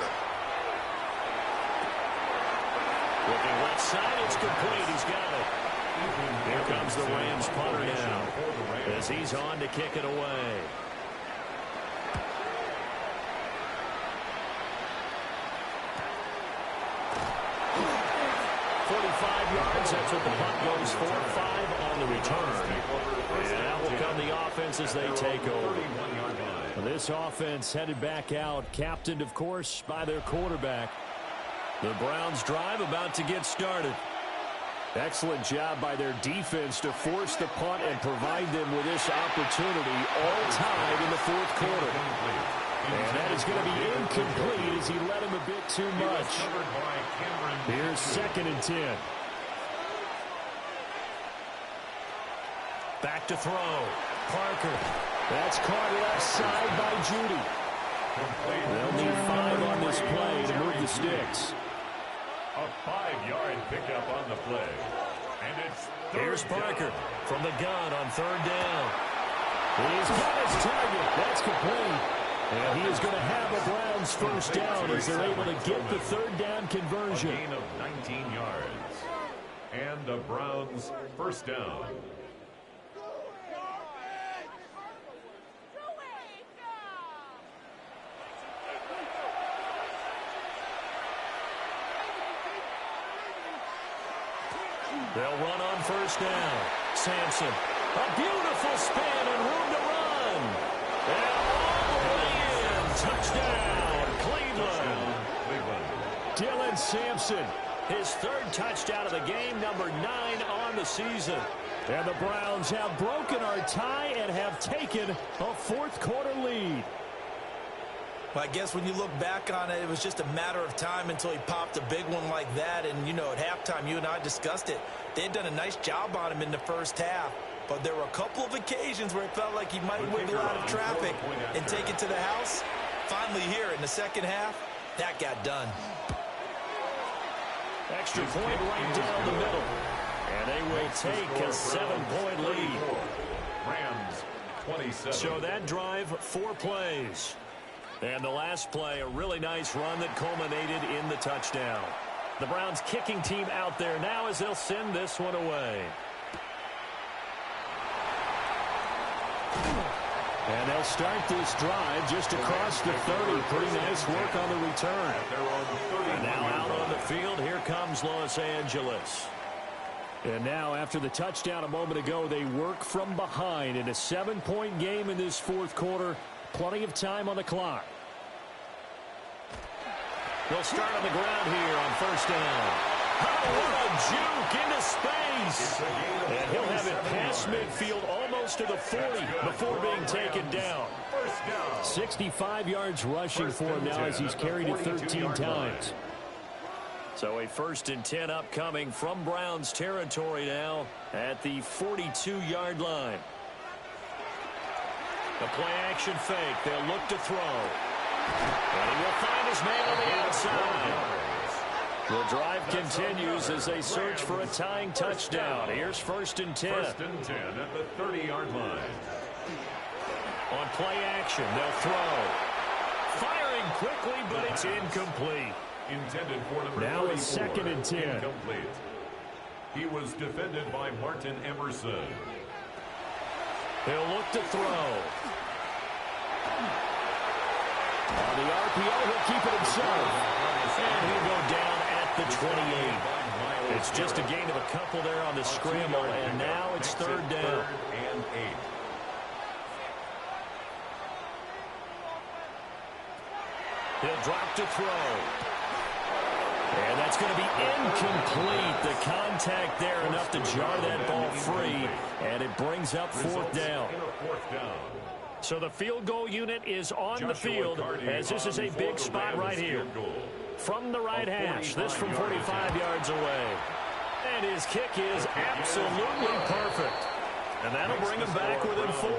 S1: Looking left side, it's complete. He's got it. Here comes the Rams punter now as he's on to kick it away. Yards. That's what the punt goes for. 5 on the return. And out will come the offense as they take over. This offense headed back out, captained, of course, by their quarterback. The Browns drive about to get started. Excellent job by their defense to force the punt and provide them with this opportunity, all tied in the fourth quarter. And that is going to be incomplete as he led him a bit too much. Here's 2nd and 10. Back to throw. Parker. That's caught left side by Judy. They'll need 5 on this play to move the sticks.
S3: A 5-yard pickup on the play. And it's
S1: Here's Parker from the gun on third down. He's got his target. That's complete. And he is going to have a Browns first down as they're able to get the third down conversion.
S3: A gain of 19 yards. And a Browns first down.
S1: They'll run on first down. Sampson, a beautiful spin and room to run. And all the way in. Touchdown, Cleveland. Dylan Sampson, his third touchdown of the game, number 9 on the season. And the Browns have broken our tie and have taken a fourth-quarter lead.
S2: Well, I guess when you look back on it, it was just a matter of time until he popped a big one like that. And, you know, at halftime, you and I discussed it. They had done a nice job on him in the first half. But there were a couple of occasions where it felt like he might wiggle out of traffic and take it to the house. Finally here in the second half, that got done.
S1: Extra point right down the middle. And they will take a 7-point lead.
S3: Rams 27.
S1: So that drive, 4 plays. And the last play, a really nice run that culminated in the touchdown. The Browns kicking team out there now as they'll send this one away. And they'll start this drive just across the 30. Pretty nice work on the return. And now out on the field, here comes Los Angeles. And now after the touchdown a moment ago, they work from behind in a 7-point game in this fourth quarter. Plenty of time on the clock. They'll start on the ground here on first down. Oh, what a juke into space. And he'll have it past midfield almost to the 40 before being taken down. 65 yards rushing for him now as he's carried it 13 times. So a 1st and 10 upcoming from Browns territory now at the 42-yard line. The play-action fake. They'll look to throw. And he will find his man on the outside. The drive continues as they search for a tying touchdown. Here's 1st and 10.
S3: 1st and 10 at the 30-yard line.
S1: On play-action, they'll throw. Firing quickly, but it's incomplete.
S3: Intended for number
S1: now
S3: 34.
S1: A 2nd and 10.
S3: Incomplete. He was defended by Martin Emerson.
S1: He'll look to throw. On the RPO, he'll keep it himself. And he'll go down at the 28. It's just a gain of a couple there on the scramble, and now it's 3rd down.
S3: 3rd and 8.
S1: He'll drop to throw. And that's going to be incomplete. The contact there enough to jar that ball free. And it brings up 4th down. So the field goal unit is on the field as this is a big spot right here. From the right hash, this from 45 yards away. And his kick is absolutely perfect. And that'll bring him back within 4.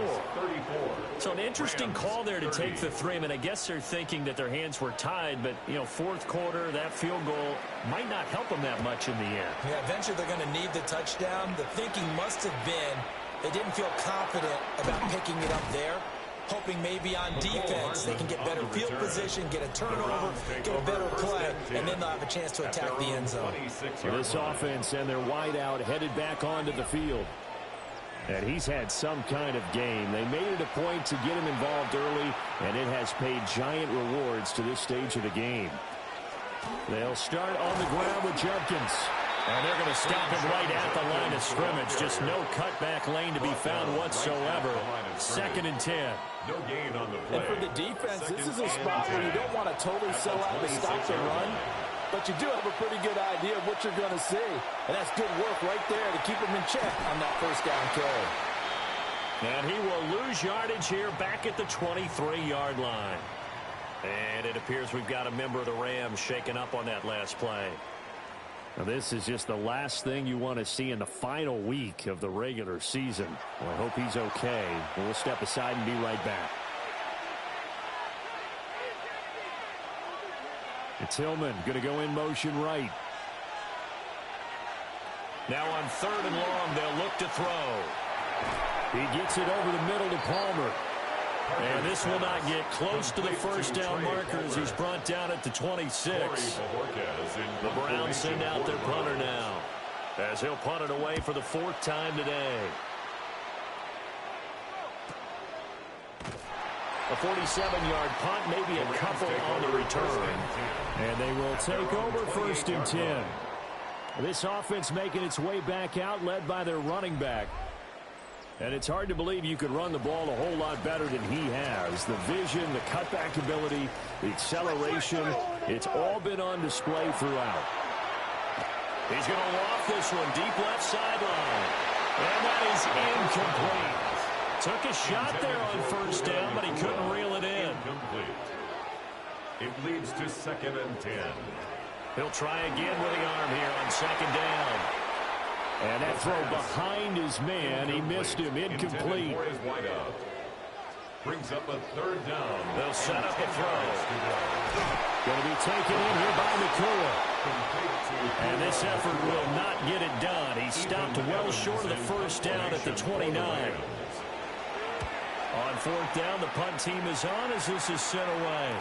S1: So an interesting call there to take the 3. I mean, I guess they're thinking that their hands were tied, but, you know, 4th quarter, that field goal might not help them that much in the end.
S2: Yeah, eventually they're going to need the touchdown. The thinking must have been they didn't feel confident about picking it up there, hoping maybe on defense they can get better field position, get a turnover, get a better play, and then they'll have a chance to attack the end zone.
S1: So this offense and their wideout headed back onto the field. And he's had some kind of game. They made it a point to get him involved early, and it has paid giant rewards to this stage of the game. They'll start on the ground with Judkins. And they're going to stop him right at the line of scrimmage. Just no cutback lane to be found whatsoever. 2nd and 10.
S3: No gain on the play.
S2: And for the defense, this is a spot where you don't want to totally sell out to stop the run. But you do have a pretty good idea of what you're going to see. And that's good work right there to keep him in check on that 1st down carry.
S1: And he will lose yardage here back at the 23-yard line. And it appears we've got a member of the Rams shaken up on that last play. Now this is just the last thing you want to see in the final week of the regular season. Well, I hope he's okay. We'll step aside and be right back. It's Hillman going to go in motion right. Now on 3rd and long, they'll look to throw. He gets it over the middle to Palmer. And this will not get close to the first down marker as he's brought down at the 26. The Browns send out their punter now, as he'll punt it away for the 4th time today. A 47-yard punt, maybe a couple on the return. And they will take over 1st and 10. This offense making its way back out, led by their running back. And it's hard to believe you could run the ball a whole lot better than he has. The vision, the cutback ability, the acceleration, it's all been on display throughout. He's going to loft this one deep left sideline. And that is incomplete. Took a shot there on 1st down, but he couldn't reel it in.
S3: Incomplete. It leads to 2nd and 10.
S1: He'll try again with the arm here on 2nd down. And that throw behind his man, he missed him, incomplete.
S3: Brings up a 3rd down.
S1: They'll set up a throw. Going to be taken in here by McCool. And this effort will not get it done. He stopped well short of the 1st down at the 29. On 4th down, the punt team is on as this is sent away.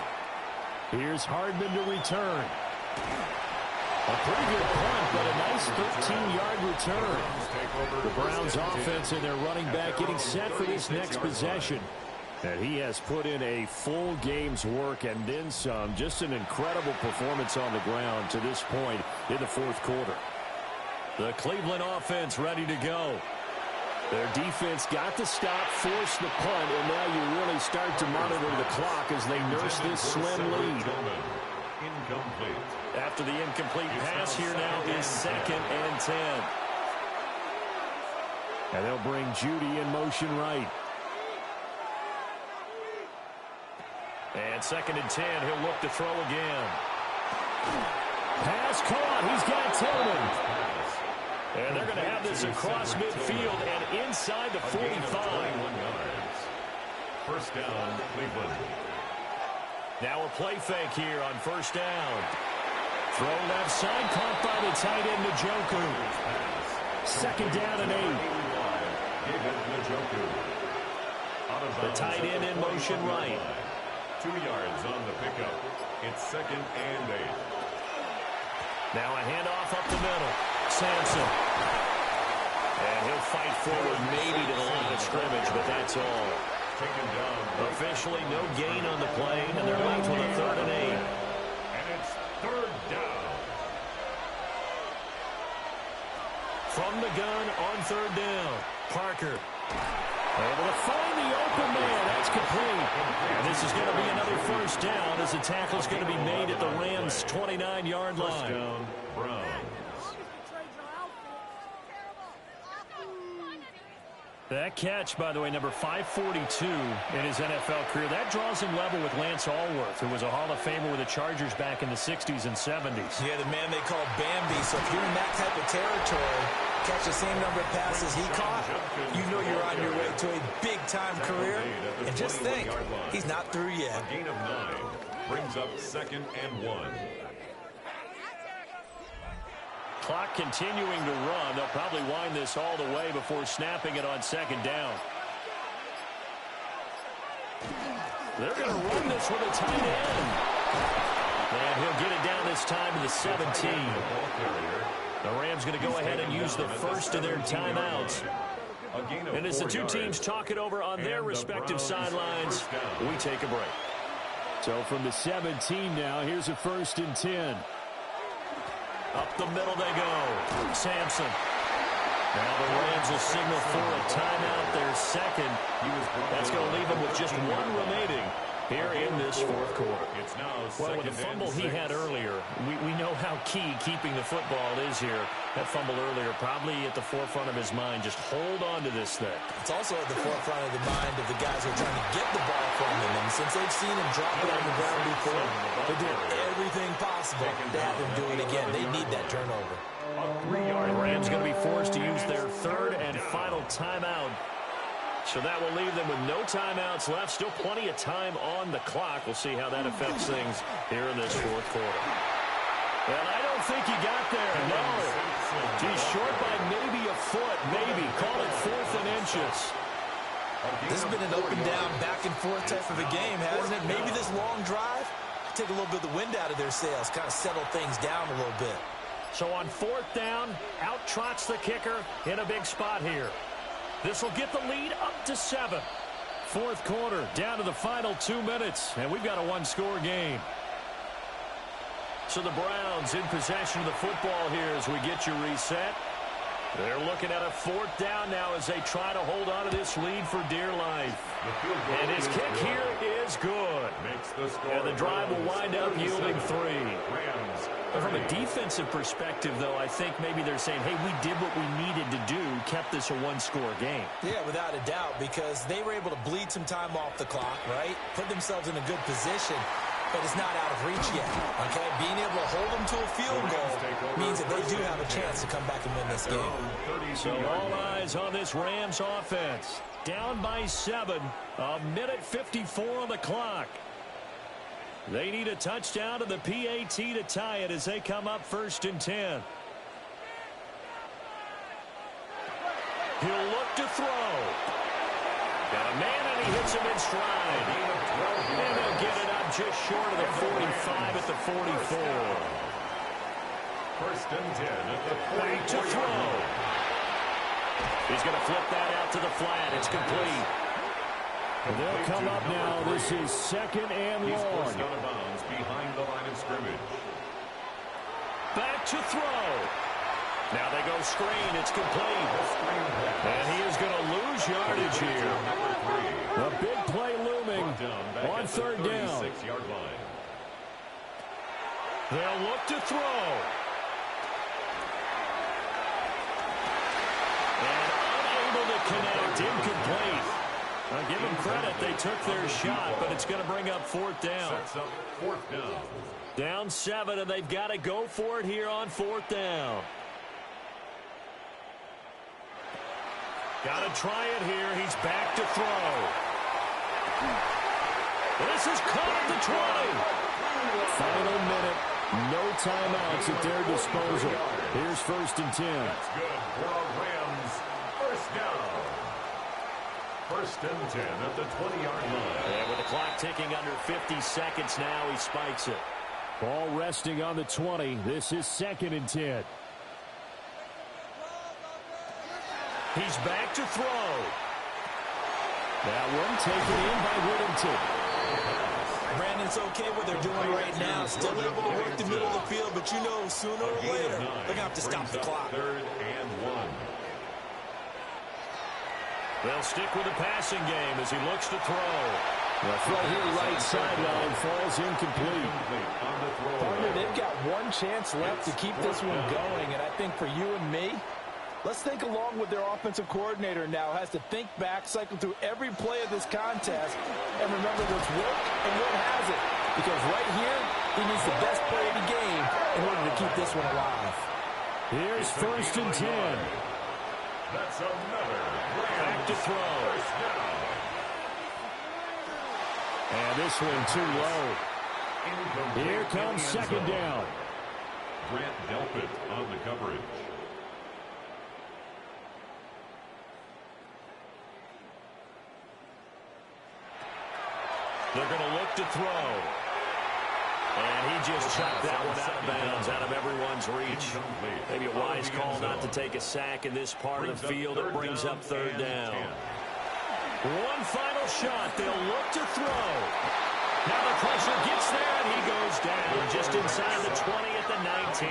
S1: Here's Hardman to return. A pretty good punt, but a nice 13-yard return. The Browns offense and their running back getting set for this next possession. And he has put in a full game's work and then some. Just an incredible performance on the ground to this point in the 4th quarter. The Cleveland offense ready to go. Their defense got the stop, forced the punt, and now you really start to monitor the clock as they nurse this slim lead.
S3: Incomplete.
S1: After the incomplete pass, here now is 2nd and 10. And they'll bring Judy in motion right. And 2nd and 10, he'll look to throw again. Pass caught, he's got Tillman. And they're going to have this across midfield and inside the 45.
S3: 1st down, Cleveland.
S1: Now a play fake here on 1st down. Throw left side, caught by the tight end, Njoku. 2nd down and 8. The tight end in motion right.
S3: 2 yards on the pickup. It's 2nd and 8.
S1: Now a handoff up the middle. Sampson. And he'll fight forward maybe to the line of scrimmage, but that's all.
S3: Taken down.
S1: Officially no gain on the play, and they're left with a 3rd and 8.
S3: And it's 3rd down.
S1: From the gun on 3rd down. Parker. Able to find the open man. That's complete. And this is going to be another 1st down as the tackle's going to be made at the Rams' 29-yard line.
S3: 1st down, Browns.
S1: That catch, by the way, number 542 in his NFL career, that draws him level with Lance Allworth, who was a Hall of Famer with the Chargers back in the 60s and 70s.
S2: Yeah, the man they call Bambi. So if you're in that type of territory, catch the same number of passes he caught, you know you're on your way to a big-time career. And just think, he's not through yet.
S3: A gain of 9 brings up 2nd and 1.
S1: Clock continuing to run. They'll probably wind this all the way before snapping it on 2nd down. They're going to run this with a tight end. And he'll get it down this time to the 17. The Rams going to go ahead and use the first of their timeouts. And as the two teams talk it over on their respective sidelines, we take a break. So from the 17 now, here's a 1st and 10. Up the middle they go. Sampson. Now the Rams will signal for a timeout, their 2nd. That's going to leave them with just 1 remaining here in this 4th quarter.
S3: It's now
S1: well, with the fumble he had earlier, we know how key keeping the football is here. That fumble earlier probably at the forefront of his mind. Just hold on to this thing.
S2: It's also at the forefront of the mind of the guys who are trying to get the ball from him. And since they've seen him drop it on the ground before, they're doing everything possible to have him do it again. They need that turnover.
S1: The Rams going to be forced to use their 3rd and final timeout. So that will leave them with no timeouts left. Still plenty of time on the clock. We'll see how that affects things here in this 4th quarter. And I don't think he got there, no. He's short by maybe a foot, maybe. Call it 4th and inches.
S2: This has been an up and down, back and forth type of a game, hasn't it? Maybe this long drive, take a little bit of the wind out of their sails, kind of settle things down a little bit.
S1: So on 4th down, out trots the kicker in a big spot here. This will get the lead up to 7. 4th quarter, down to the final 2 minutes, and we've got a one-score game. So the Browns in possession of the football here as we get you reset. They're looking at a 4th down now as they try to hold on to this lead for dear life. And his kick here is good. And the drive will wind up yielding 3. But from a defensive perspective, though, I think maybe they're saying, hey, we did what we needed to do, kept this a one-score game.
S2: Yeah, without a doubt, because they were able to bleed some time off the clock, right? Put themselves in a good position. But it's not out of reach yet, okay? Being able to hold them to a field goal means that they do have a chance to come back and win this game.
S1: So all eyes on this Rams offense. Down by 7, a minute 54 on the clock. They need a touchdown to the PAT to tie it as they come up 1st and 10. He'll look to throw. Got a man and he hits him in stride. And they'll get it up just short of the 45 at the 44.
S3: 1st and 10 at the 44.
S1: Back to throw. He's going to flip that out to the flat. It's complete. They'll come up now. This is 2nd and long.
S3: He's forced out of bounds behind the line of scrimmage.
S1: Back to throw. Now they go screen. It's complete. And he is going to lose yardage here. A big play looming on 3rd down. They'll look to throw. And unable to connect. Incomplete. Now give them credit. They took their shot, but it's going to bring up 4th down.
S3: Sets up 4th down.
S1: Down 7, and they've got to go for it here on 4th down. Got to try it here. He's back to throw. This is caught at the 20. Final minute. No timeouts at their disposal. Here's 1st and 10.
S3: That's good for the Rams. 1st down. 1st and 10 at the 20-yard line.
S1: And with the clock ticking under 50 seconds now, he spikes it. Ball resting on the 20. This is 2nd and 10. He's back to throw. That one taken in by Whittington.
S2: Brandon, it's okay what they're doing right now. Still able to work the middle of the field, but you know sooner or later they're going to have to stop the clock.
S3: 3rd and 1.
S1: They'll stick with the passing game as he looks to throw. The throw here right sideline falls incomplete.
S2: Partner, they've got one chance left to keep this one going, and I think for you and me, let's think along with their offensive coordinator now. Has to think back, cycle through every play of this contest, and remember what's worked and what hasn't. Because right here, he needs the best play of the game in order to keep this one alive.
S1: Here's 1st and 10.
S3: That's another
S1: Back to throw. And this one too low. Here comes 2nd down.
S3: Grant Delpit on the coverage.
S1: They're going to look to throw. And he just chucked that one out of bounds, out of everyone's reach. Maybe a wise call not to take a sack in this part of the field. It brings up 3rd down. One final shot. They'll look to throw. Now the pressure gets there, and he goes down just inside the 20 at the 19.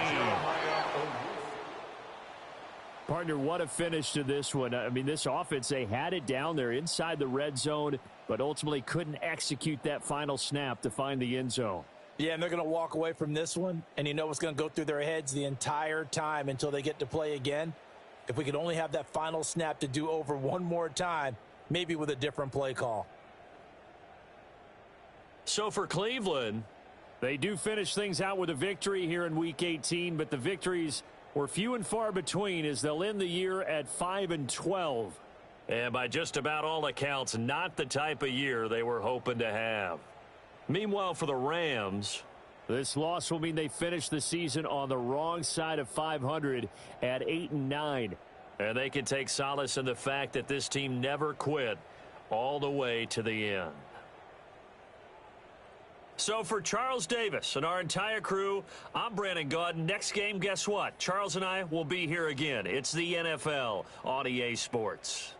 S1: Partner, what a finish to this one. I mean, this offense, they had it down there inside the red zone, but ultimately couldn't execute that final snap to find the end zone.
S2: Yeah, and they're going to walk away from this one, and you know what's going to go through their heads the entire time until they get to play again. If we could only have that final snap to do over one more time, maybe with a different play call.
S1: So for Cleveland, they do finish things out with a victory here in Week 18, but the victories were few and far between as they'll end the year at 5-12. And by just about all accounts, not the type of year they were hoping to have. Meanwhile, for the Rams, This loss will mean they finish the season on the wrong side of 500 at 8-9. And they can take solace in the fact that this team never quit all the way to the end. So for Charles Davis and our entire crew, I'm Brandon Gaudin. Next game, guess what? Charles and I will be here again. It's the NFL on EA Sports.